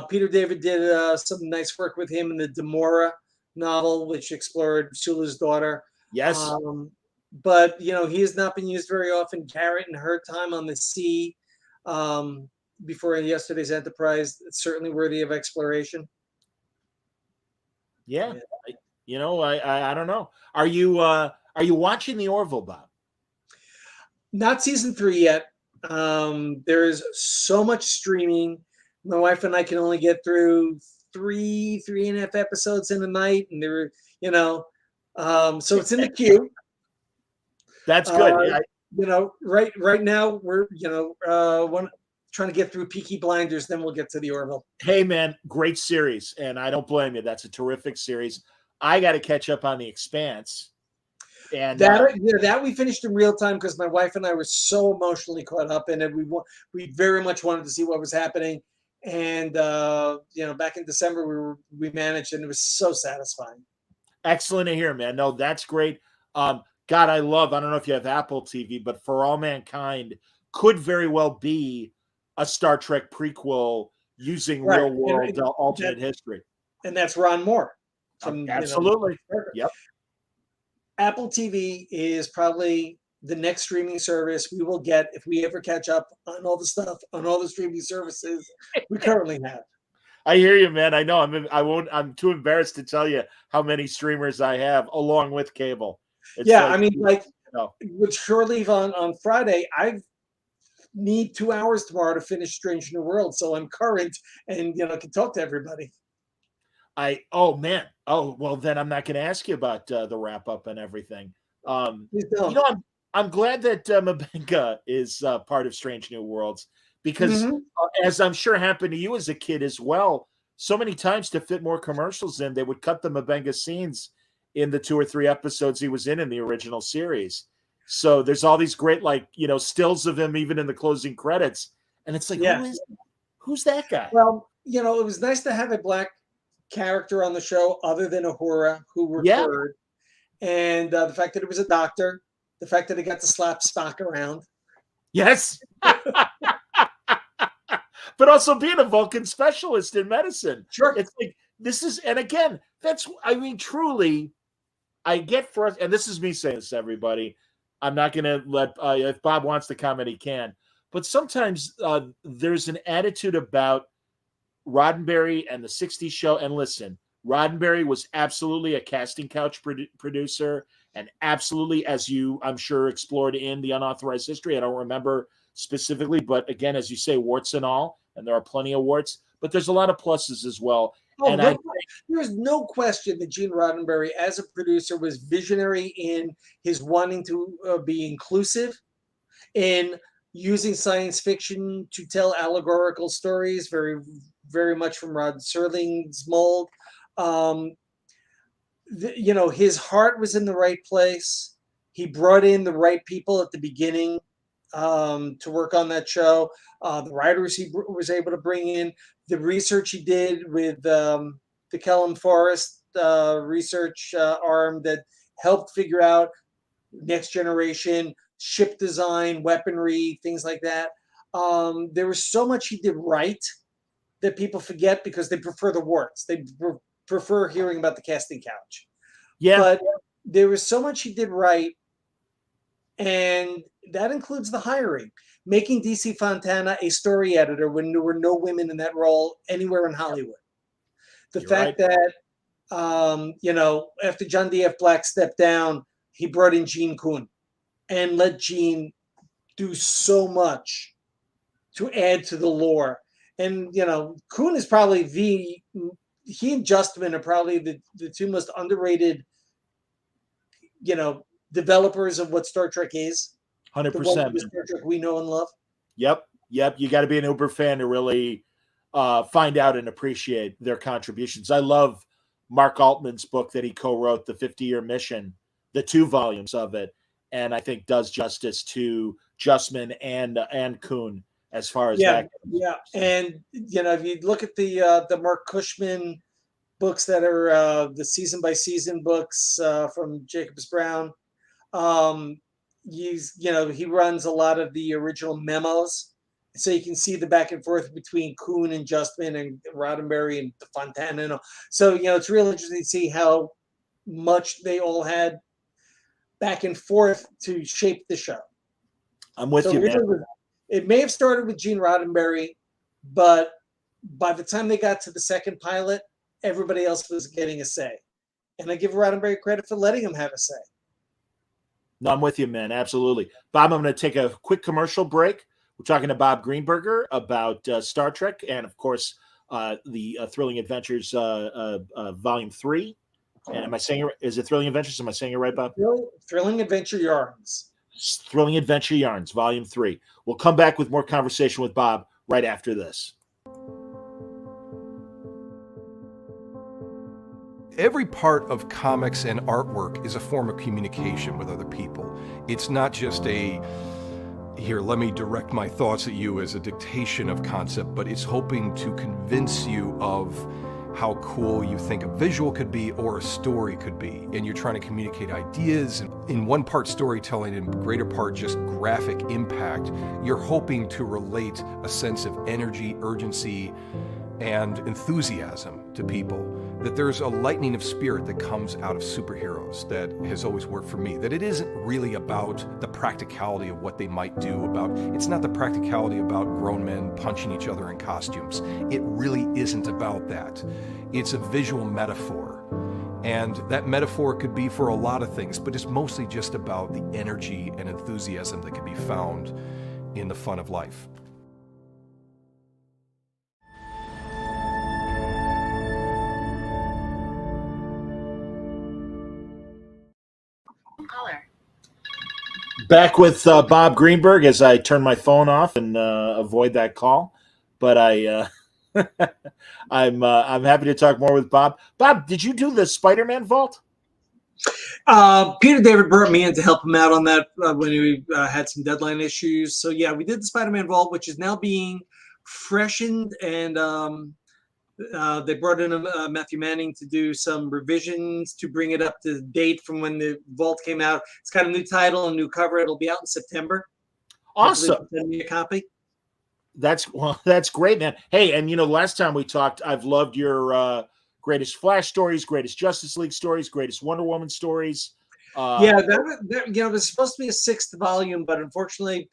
Peter David did some nice work with him in the Demora novel, which explored Sulu's daughter. Yes. But he has not been used very often. Garrett and her time on the sea before yesterday's Enterprise, it's certainly worthy of exploration. Yeah. I don't know. Are you watching the Orville, Bob? Not season 3 yet. There is so much streaming. My wife and I can only get through 3.5 episodes in a night, and they're so it's in the queue. That's good. Right now we're trying to get through Peaky Blinders, then we'll get to the Orville. Hey man, great series, and I don't blame you. That's a terrific series. I got to catch up on The Expanse. And that we finished in real time because my wife and I were so emotionally caught up in it. We very much wanted to see what was happening, and back in December we managed, and it was so satisfying. Excellent to hear, man. No, that's great. God, I don't know if you have Apple TV, but For All Mankind could very well be a Star Trek prequel using real world alternate history. And that's Ron Moore. Absolutely. Yep. Apple TV is probably the next streaming service we will get if we ever catch up on all the stuff on all the streaming services we currently have. I hear you, man. I know. I'm too embarrassed to tell you how many streamers I have along with cable. It's with Shore Leave on Friday, I need 2 hours tomorrow to finish Strange New World, so I'm current and can talk to everybody. Then I'm not going to ask you about the wrap up and everything. I'm glad that M'Benga is part of Strange New Worlds because as I'm sure happened to you as a kid as well, so many times to fit more commercials in, they would cut the M'Benga scenes in the 2 or 3 episodes he was in the original series. So there's all these great stills of him even in the closing credits, and it's like, who's that guy? Well, it was nice to have a black character on the show other than Uhura who referred, and the fact that it was a doctor The fact that he got to slap Spock around. Yes. But also being a Vulcan specialist in medicine. Sure. It's like, this is, and again, that's, I mean, truly, I get for us, and this is me saying this to everybody. I'm not going to let, if Bob wants to comment, he can. But sometimes there's an attitude about Roddenberry and the 60s show. And listen, Roddenberry was absolutely a casting couch producer, and absolutely, as you, I'm sure, explored in the Unauthorized History. I don't remember specifically, but again, as you say, warts and all, and there are plenty of warts, but there's a lot of pluses as well. Oh, and no, there's no question that Gene Roddenberry, as a producer, was visionary in his wanting to be inclusive, in using science fiction to tell allegorical stories, very, very much from Rod Serling's mold. His heart was in the right place. He brought in the right people at the beginning to work on that show. The writers he was able to bring in, the research he did with the Kellum Forest research arm that helped figure out Next Generation, ship design, weaponry, things like that. There was so much he did right that people forget because they prefer the warts. They prefer hearing about the casting couch. Yeah. But there was so much he did right, and that includes the hiring, making DC Fontana a story editor when there were no women in that role anywhere in Hollywood. The You're fact right. that, after John D.F. Black stepped down, he brought in Gene Kuhn and let Gene do so much to add to the lore. And, Kuhn is probably he and Justman are probably the two most underrated, developers of what Star Trek is. 100%. The Star Trek we know and love. Yep. You got to be an uber fan to really find out and appreciate their contributions. I love Mark Altman's book that he co-wrote, The 50-Year Mission, the 2 volumes of it, and I think does justice to Justman and Kuhn as far as that goes. Yeah. And if you look at the Mark Cushman books that are the season by season books from Jacobs Brown, he runs a lot of the original memos, so you can see the back and forth between Kuhn and Justman and Roddenberry and Fontana and all. So it's real interesting to see how much they all had back and forth to shape the show. I'm with you, man. It may have started with Gene Roddenberry, but by the time they got to the second pilot, everybody else was getting a say. And I give Roddenberry credit for letting him have a say. No, I'm with you, man. Absolutely. Bob, I'm going to take a quick commercial break. We're talking to Bob Greenberger about Star Trek and, of course, the Thrilling Adventures Volume 3. And am I saying is it Thrilling Adventures? Am I saying it right, Bob? Thrilling Adventure Yarns. Thrilling Adventure Yarns, Volume 3. We'll come back with more conversation with Bob right after this. Every part of comics and artwork is a form of communication with other people. It's not just here, let me direct my thoughts at you as a dictation of concept, but it's hoping to convince you of how cool you think a visual could be or a story could be. And you're trying to communicate ideas in one part storytelling and greater part just graphic impact. You're hoping to relate a sense of energy, urgency, and enthusiasm to people. That there's a lightning of spirit that comes out of superheroes that has always worked for me. That it isn't really about the practicality of what they might do. It's not the practicality about grown men punching each other in costumes. It really isn't about that. It's a visual metaphor. And that metaphor could be for a lot of things, but it's mostly just about the energy and enthusiasm that can be found in the fun of life. Back with Bob Greenberg as I turn my phone off and avoid that call, but I'm happy to talk more with Bob. Bob, did you do the Spider-Man Vault? Peter David brought me in to help him out on that when we had some deadline issues. So yeah, we did the Spider-Man Vault, which is now being freshened and They brought in Matthew Manning to do some revisions to bring it up to date from when the Vault came out. It's got a new title, a new cover. It'll be out in September. Awesome. Send me a copy. That's great, man. Hey, and last time we talked, I've loved your greatest Flash stories, greatest Justice League stories, greatest Wonder Woman stories. Yeah, it was supposed to be a 6th volume, but unfortunately,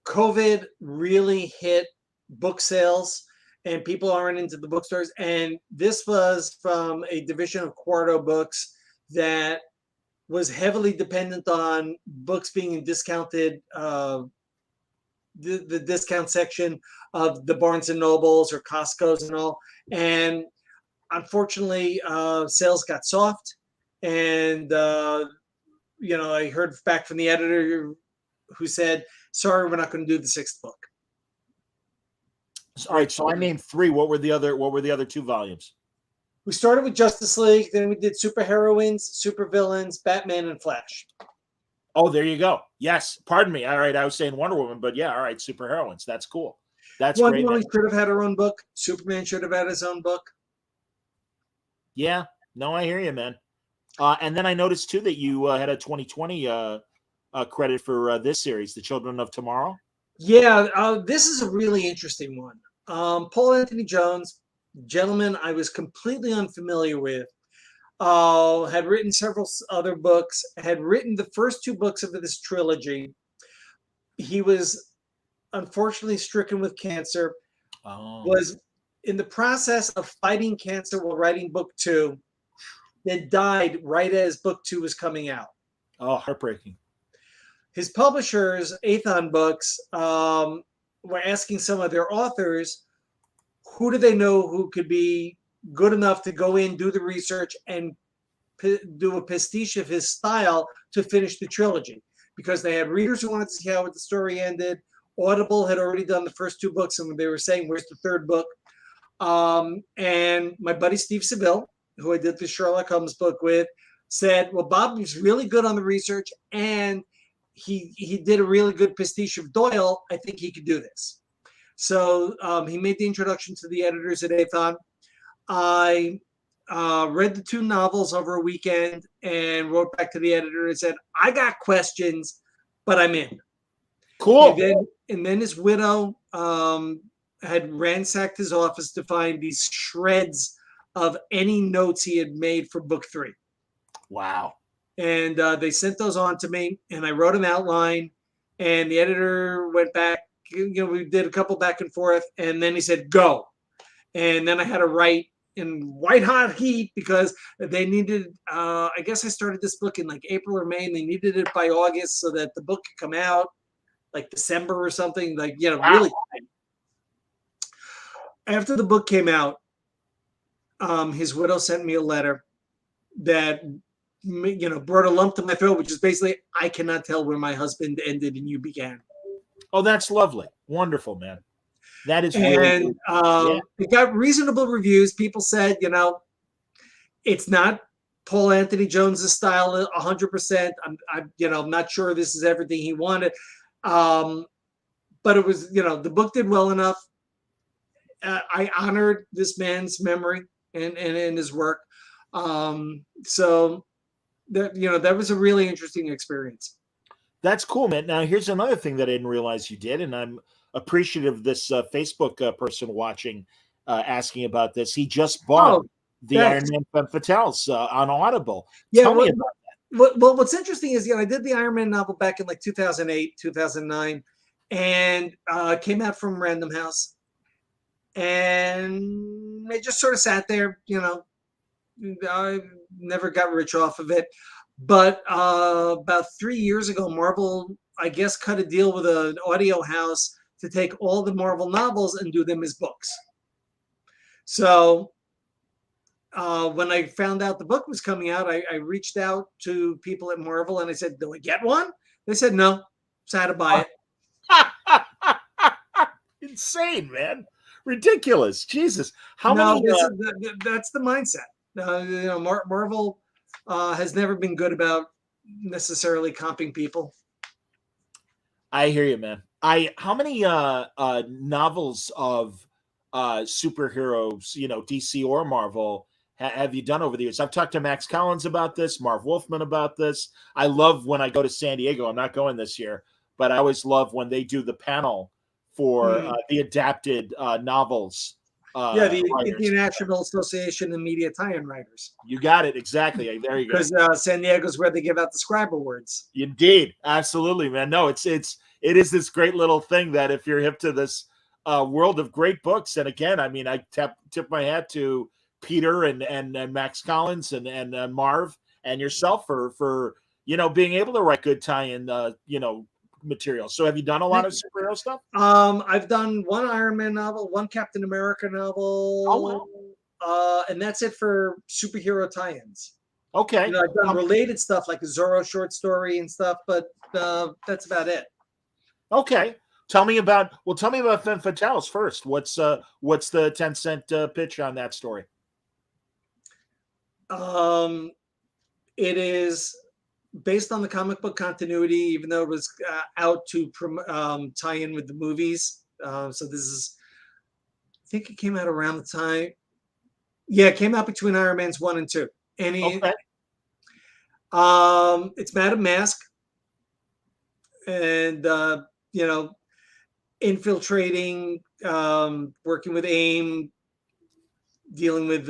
COVID really hit book sales, and people aren't into the bookstores. And this was from a division of Quarto Books that was heavily dependent on books being in discounted, the discount section of the Barnes and Nobles or Costco's and all. And unfortunately, sales got soft. And, I heard back from the editor who said, sorry, we're not going to do the 6th book. All right, so I named 3. What were the other 2 volumes? We started with Justice League, then we did superheroines, supervillains, Batman, and Flash. Oh, there you go. Yes, pardon me. All right, I was saying Wonder Woman, but yeah, all right, superheroines. That's cool. That's Wonder great. Woman should have had her own book. Superman should have had his own book. Yeah, no, I hear you, man. And then I noticed too that you had a 2020 credit for this series, The Children of Tomorrow. Yeah, this is a really interesting one. Paul Anthony Jones, gentleman I was completely unfamiliar with, had written several other books, had written the first 2 books of this trilogy. He was unfortunately stricken with cancer, was in the process of fighting cancer while writing book 2, then died right as book 2 was coming out. Oh, heartbreaking. His publishers, Athon Books, were asking some of their authors, who do they know who could be good enough to go in, do the research, and do a pastiche of his style to finish the trilogy? Because they had readers who wanted to see how the story ended. Audible had already done the first 2 books, and they were saying, where's the 3rd book? And my buddy Steve Seville, who I did the Sherlock Holmes book with, said, well, Bob was really good on the research, and he did a really good pastiche of Doyle. I think he could do this. So he made the introduction to the editors at Athon. I read the 2 novels over a weekend and wrote back to the editor and said, I got questions, but I'm in. Cool. And then his widow had ransacked his office to find these shreds of any notes he had made for book 3. Wow. And they sent those on to me, and I wrote an outline, and the editor went back. We did a couple back and forth, and then he said, go. And then I had to write in white hot heat because they needed, I guess I started this book in like April or May, and they needed it by August so that the book could come out like December or something, really. After the book came out, his widow sent me a letter that brought a lump to my throat, which is basically, I cannot tell where my husband ended and you began. Oh, that's lovely. Wonderful, man. That is really and it got reasonable reviews. People said, it's not Paul Anthony Jones's style 100%. I'm not sure this is everything he wanted. But it was, the book did well enough. I honored this man's memory and his work. So that was a really interesting experience. That's cool, man. Now, here's another thing that I didn't realize you did, and I'm appreciative of this Facebook person watching asking about this. He just bought the Iron Man Femme Fatales on Audible. Tell me about that. Well, what's interesting is, I did the Iron Man novel back in like 2008, 2009, and it came out from Random House. And it just sort of sat there, I never got rich off of it. But about 3 years ago, Marvel, I guess, cut a deal with an audio house to take all the Marvel novels and do them as books. So when I found out the book was coming out, I reached out to people at Marvel and I said, do I get one? They said, no. So I had to buy it. Insane, man. Ridiculous. Jesus. Many? That's the mindset. Marvel has never been good about necessarily comping people. I hear you, man. How many novels of superheroes, DC or Marvel, have you done over the years? I've talked to Max Collins about this, Marv Wolfman about this. I love when I go to San Diego. I'm not going this year, but I always love when they do the panel for the adapted novels. The writers. International Association of Media Tie-in Writers. You got it. Exactly. There you go. Because San Diego's where they give out the Scribe Awards. Indeed. Absolutely, man. No, it is this great little thing that if you're hip to this world of great books, and again, I mean, I tip my hat to Peter and Max Collins and Marv and yourself for being able to write good tie-in material. So have you done a lot of superhero stuff? I've done one Iron Man novel, one Captain America novel. Oh, wow. And that's it for superhero tie-ins. Okay. I've done related stuff like a Zorro short story and stuff, but that's about it. Okay. Tell me about Femme Fatales first. What's the 10-cent pitch on that story? It is based on the comic book continuity, even though it was out to tie in with the movies. So this is, I think it came out around the time. Yeah, it came out between Iron Man's 1 and 2. And it's Madame Mask. And, infiltrating, working with AIM, dealing with...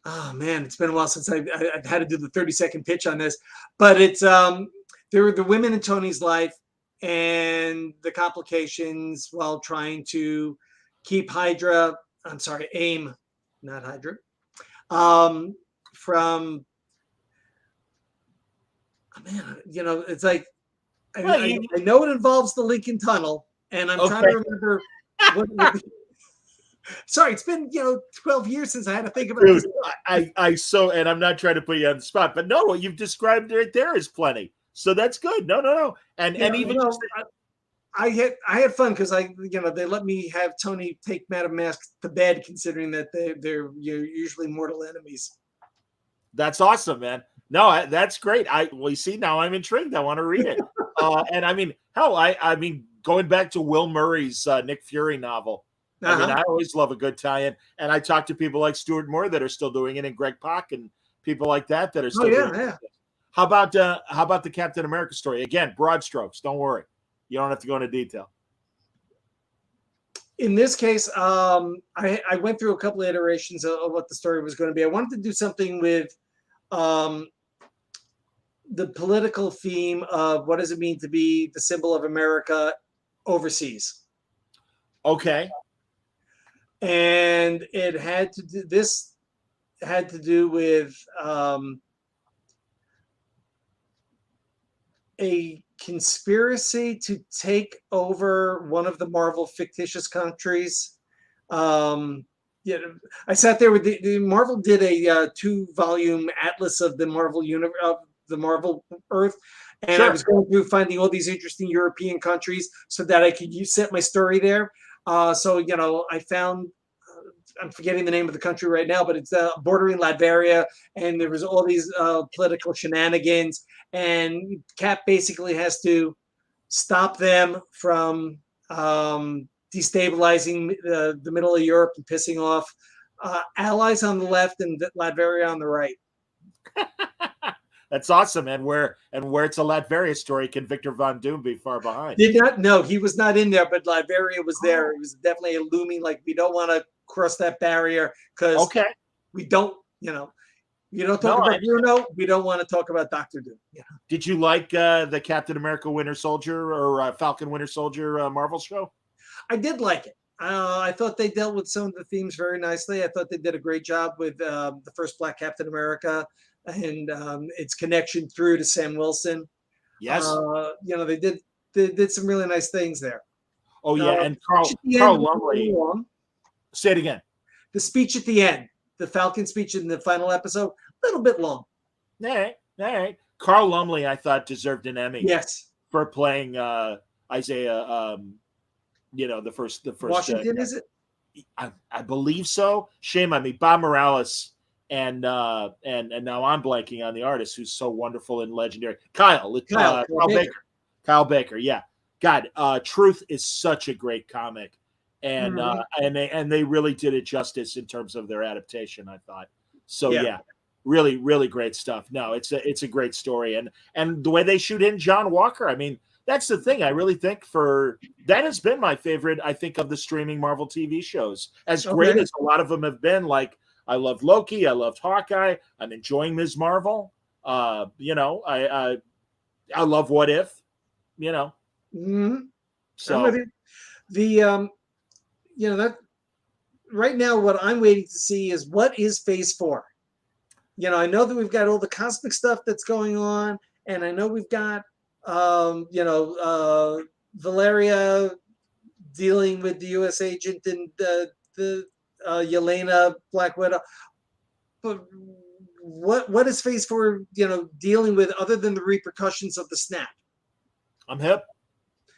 oh man, it's been a while since I've had to do the 30-second pitch on this, but it's there were the women in Tony's life and the complications while trying to keep AIM, not Hydra, from. Oh, man, it's like I know it involves the Lincoln Tunnel, and I'm trying to remember what sorry, it's been 12 years since I had to think about this. And I'm not trying to put you on the spot, but no, what you've described right there is plenty. So that's good. No. And even I had fun because they let me have Tony take Madame Mask to bed, considering that they're usually mortal enemies. That's awesome, man. No, that's great. You see, now I'm intrigued. I want to read it. And I mean, hell, I mean, going back to Will Murray's Nick Fury novel. I mean, I always love a good tie-in, and I talk to people like Stuart Moore that are still doing it, and Greg Pak and people like that are still doing it. How about the Captain America story? Again, broad strokes. Don't worry, you don't have to go into detail. In this case, I went through a couple of iterations of what the story was going to be. I wanted to do something with the political theme of what does it mean to be the symbol of America overseas. Okay. And it had to do with a conspiracy to take over one of the Marvel fictitious countries. I sat there with the Marvel did a 2-volume atlas of the Marvel universe, of the Marvel Earth, and I was going through finding all these interesting European countries so that I could set my story there. So I found, I'm forgetting the name of the country right now, but it's bordering Latveria, and there was all these political shenanigans, and Cap basically has to stop them from destabilizing the middle of Europe and pissing off allies on the left and Latveria on the right. That's awesome. And where it's a Latveria story, can Victor Von Doom be far behind? Did not know he was not in there, but Latveria was there. It was definitely a looming, like, we don't want to cross that barrier because we don't, you don't talk about Bruno, we don't want to talk about Dr. Doom. Yeah. Did you like the Captain America Winter Soldier or Falcon Winter Soldier Marvel show? I did like it. I thought they dealt with some of the themes very nicely. I thought they did a great job with the first Black Captain America and its connection through to Sam Wilson. Yes. They did some really nice things there. Oh yeah, and Carl Lumley. Say it again. The speech at the end, the Falcon speech in the final episode, a little bit long. All right. Carl Lumley, I thought, deserved an Emmy. Yes. For playing Isaiah. The first. Washington, is it? I believe so. Shame on me. Bob Morales and now I'm blanking on the artist who's so wonderful and legendary. Kyle Baker. Kyle Baker. Yeah. God, Truth is such a great comic. and Mhm. and they really did it justice in terms of their adaptation, I thought. So Yeah. yeah, really really great stuff. No, it's a great story, and the way they shoot in John Walker, I mean, that's the thing. I really think for that has been my favorite, I think, of the streaming Marvel TV shows. As great Okay. as a lot of them have been, like I love Loki, I loved Hawkeye, I'm enjoying Ms. Marvel. You know, I love What If, you know. Mhm. I'm with So you. The that right now, what I'm waiting to see is what is Phase 4. I know that we've got all the cosmic stuff that's going on, and I know we've got Valeria dealing with the U.S. agent and the Yelena Black Widow. But what is Phase 4, dealing with other than the repercussions of the snap? I'm hip.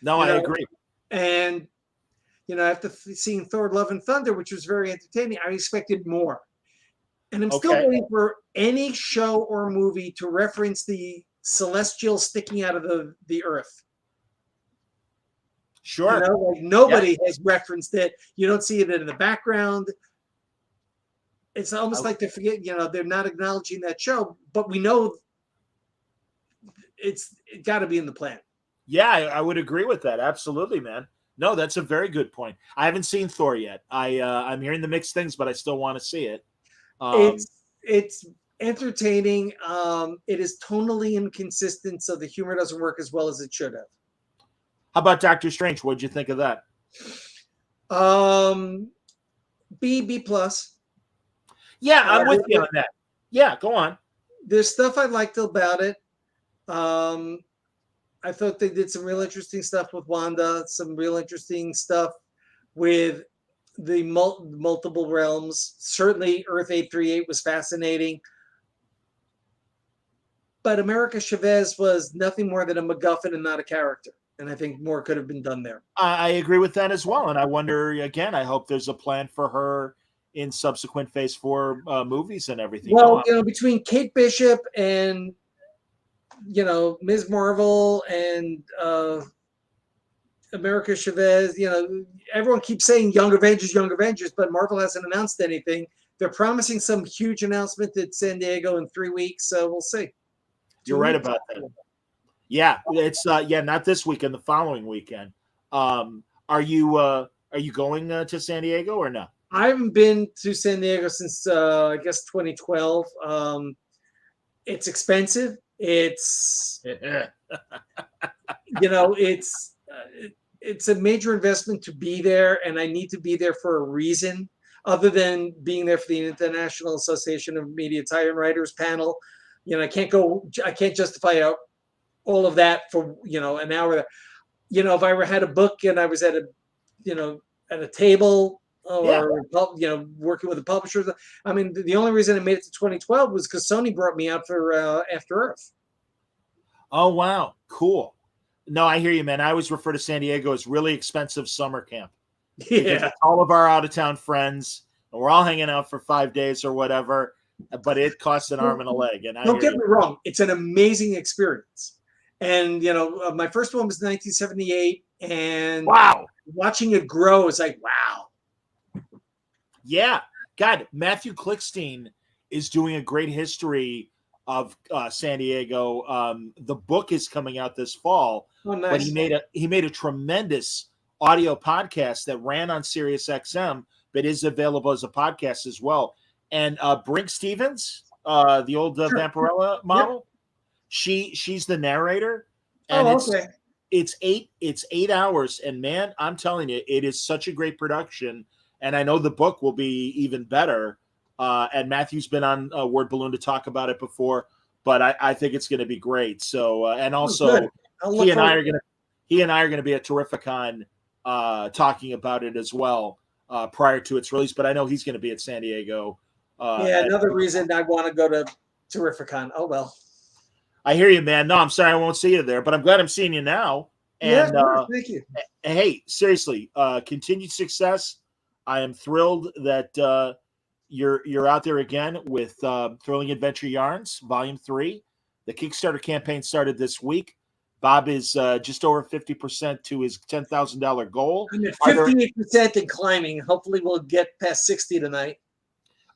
No, You I know, agree. and after seeing Thor: Love and Thunder, which was very entertaining, I expected more. And I'm still Okay. waiting for any show or movie to reference the celestial sticking out of the earth. Sure. Like nobody has referenced it. You don't see it in the background. It's almost like they forget, they're not acknowledging that show, but we know it got to be in the plan. Yeah, I would agree with that. Absolutely, man. No, that's a very good point. I haven't seen Thor yet. I'm hearing the mixed things, but I still want to see it. It's entertaining. It is tonally inconsistent, so the humor doesn't work as well as it should have. How about Doctor Strange? What'd you think of that? B plus. Yeah, I'm with you on that. Yeah, go on. There's stuff I liked about it. I thought they did some real interesting stuff with Wanda, some real interesting stuff with the multiple realms. Certainly, Earth 838 was fascinating. But America Chavez was nothing more than a MacGuffin and not a character. And I think more could have been done there. I agree with that as well. And I wonder, again, I hope there's a plan for her in subsequent Phase 4 movies and everything. Well, between Kate Bishop and, Ms. Marvel and America Chavez, everyone keeps saying Young Avengers, but Marvel hasn't announced anything. They're promising some huge announcement at San Diego in 3 weeks, so we'll see. You're right about that. Yeah, it's not this weekend, the following weekend. Are you going to San Diego or no? I haven't been to San Diego since I guess 2012. It's expensive. It's it's a major investment to be there, and I need to be there for a reason other than being there for the International Association of Media Tie-in Writers panel. I can't justify all of that for an hour. If I had a book and I was at a table or working with a publisher. I mean, the only reason I made it to 2012 was because Sony brought me out for After Earth. Oh wow, cool. No, I hear you, man. I always refer to San Diego as really expensive summer camp. Yeah, all of our out of town friends, and we're all hanging out for 5 days or whatever. But it costs an arm and a leg. And don't get me wrong, it's an amazing experience. And my first one was 1978, and wow, watching it grow is like wow. Yeah, God, Matthew Klickstein is doing a great history of San Diego. The book is coming out this fall, nice. But he made a tremendous audio podcast that ran on Sirius XM, but is available as a podcast as well. And Brink Stevens, the old Vampirella model, she's the narrator, and it's 8 hours. And man, I'm telling you, it is such a great production. And I know the book will be even better. And Matthew's been on Word Balloon to talk about it before, but I think it's going to be great. So, and also he and I are going to be at Terrificon talking about it as well prior to its release. But I know he's going to be at San Diego. Another reason I want to go to Terrificon. Oh well. I hear you, man. No, I'm sorry I won't see you there, but I'm glad I'm seeing you now. And thank you. Hey, seriously, continued success. I am thrilled that you're out there again with Thrilling Adventure Yarns, Volume 3. The Kickstarter campaign started this week. Bob is just over 50% to his $10,000 goal. I'm at Are there- 58% and climbing. Hopefully, we'll get past 60 tonight.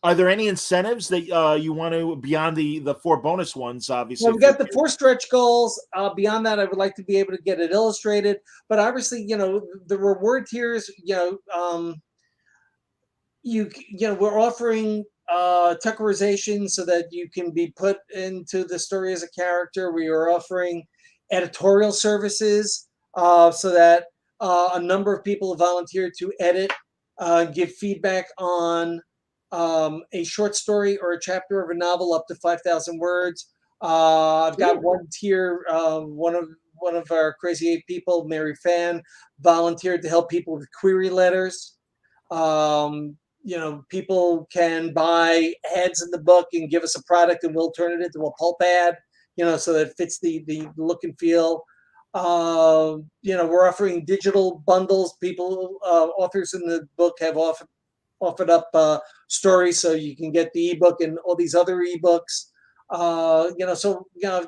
Are there any incentives that you want to, beyond the 4 bonus ones, obviously? Well, we got the 4 stretch goals. Beyond that, I would like to be able to get it illustrated. But obviously, the reward tiers, we're offering Tuckerization so that you can be put into the story as a character. We are offering editorial services so that a number of people have volunteered to edit, give feedback on a short story or a chapter of a novel up to 5,000 words. I've got one tier. One of our Crazy 8 people, Mary Fan, volunteered to help people with query letters. People can buy ads in the book and give us a product, and we'll turn it into a pulp ad, so that it fits the look and feel. We're offering digital bundles. Authors in the book have offered up stories, so you can get the ebook and all these other ebooks. I've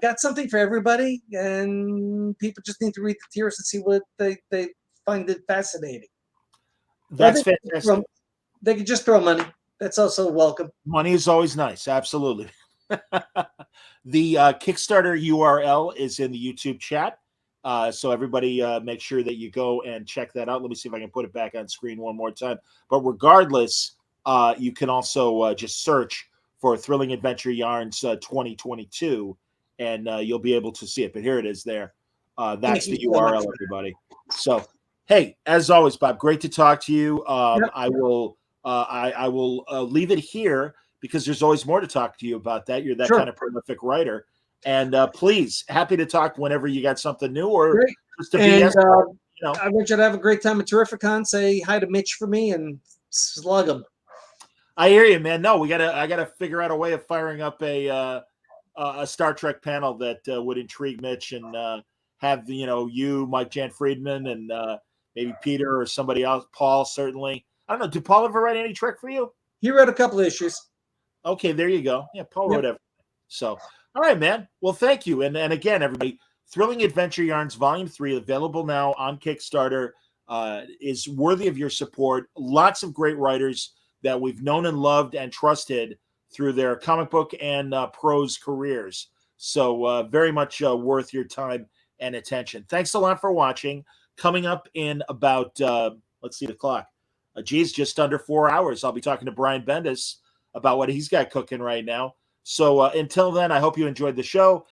got something for everybody, and people just need to read the tiers and see what they find it fascinating. That's fantastic. They can just throw money. That's also welcome. Money is always nice. Absolutely. The Kickstarter URL is in the YouTube chat. So everybody make sure that you go and check that out. Let me see if I can put it back on screen one more time. But regardless, you can also just search for Thrilling Adventure Yarns 2022, and you'll be able to see it. But here it is there. That's the URL, everybody. So, hey, as always, Bob, great to talk to you. Yep. I will leave it here because there's always more to talk to you about that. You're that kind of prolific writer. And please, happy to talk whenever you got something new or just to be. I want you to have a great time at Terrificon. Say hi to Mitch for me and slug him. I hear you, man. No, I gotta figure out a way of firing up a Star Trek panel that would intrigue Mitch and have you, Mike Jan Friedman, and maybe Peter or somebody else. Paul, certainly. I don't know. Did Paul ever write any Trek for you? He wrote a couple of issues. Okay, there you go. Yeah, Paul wrote everything. So, all right, man. Well, thank you. And again, everybody, Thrilling Adventure Yarns Volume 3, available now on Kickstarter, is worthy of your support. Lots of great writers that we've known and loved and trusted through their comic book and prose careers. So very much worth your time and attention. Thanks a lot for watching. Coming up in about, let's see the clock. Just under 4 hours. I'll be talking to Brian Bendis about what he's got cooking right now. So until then, I hope you enjoyed the show.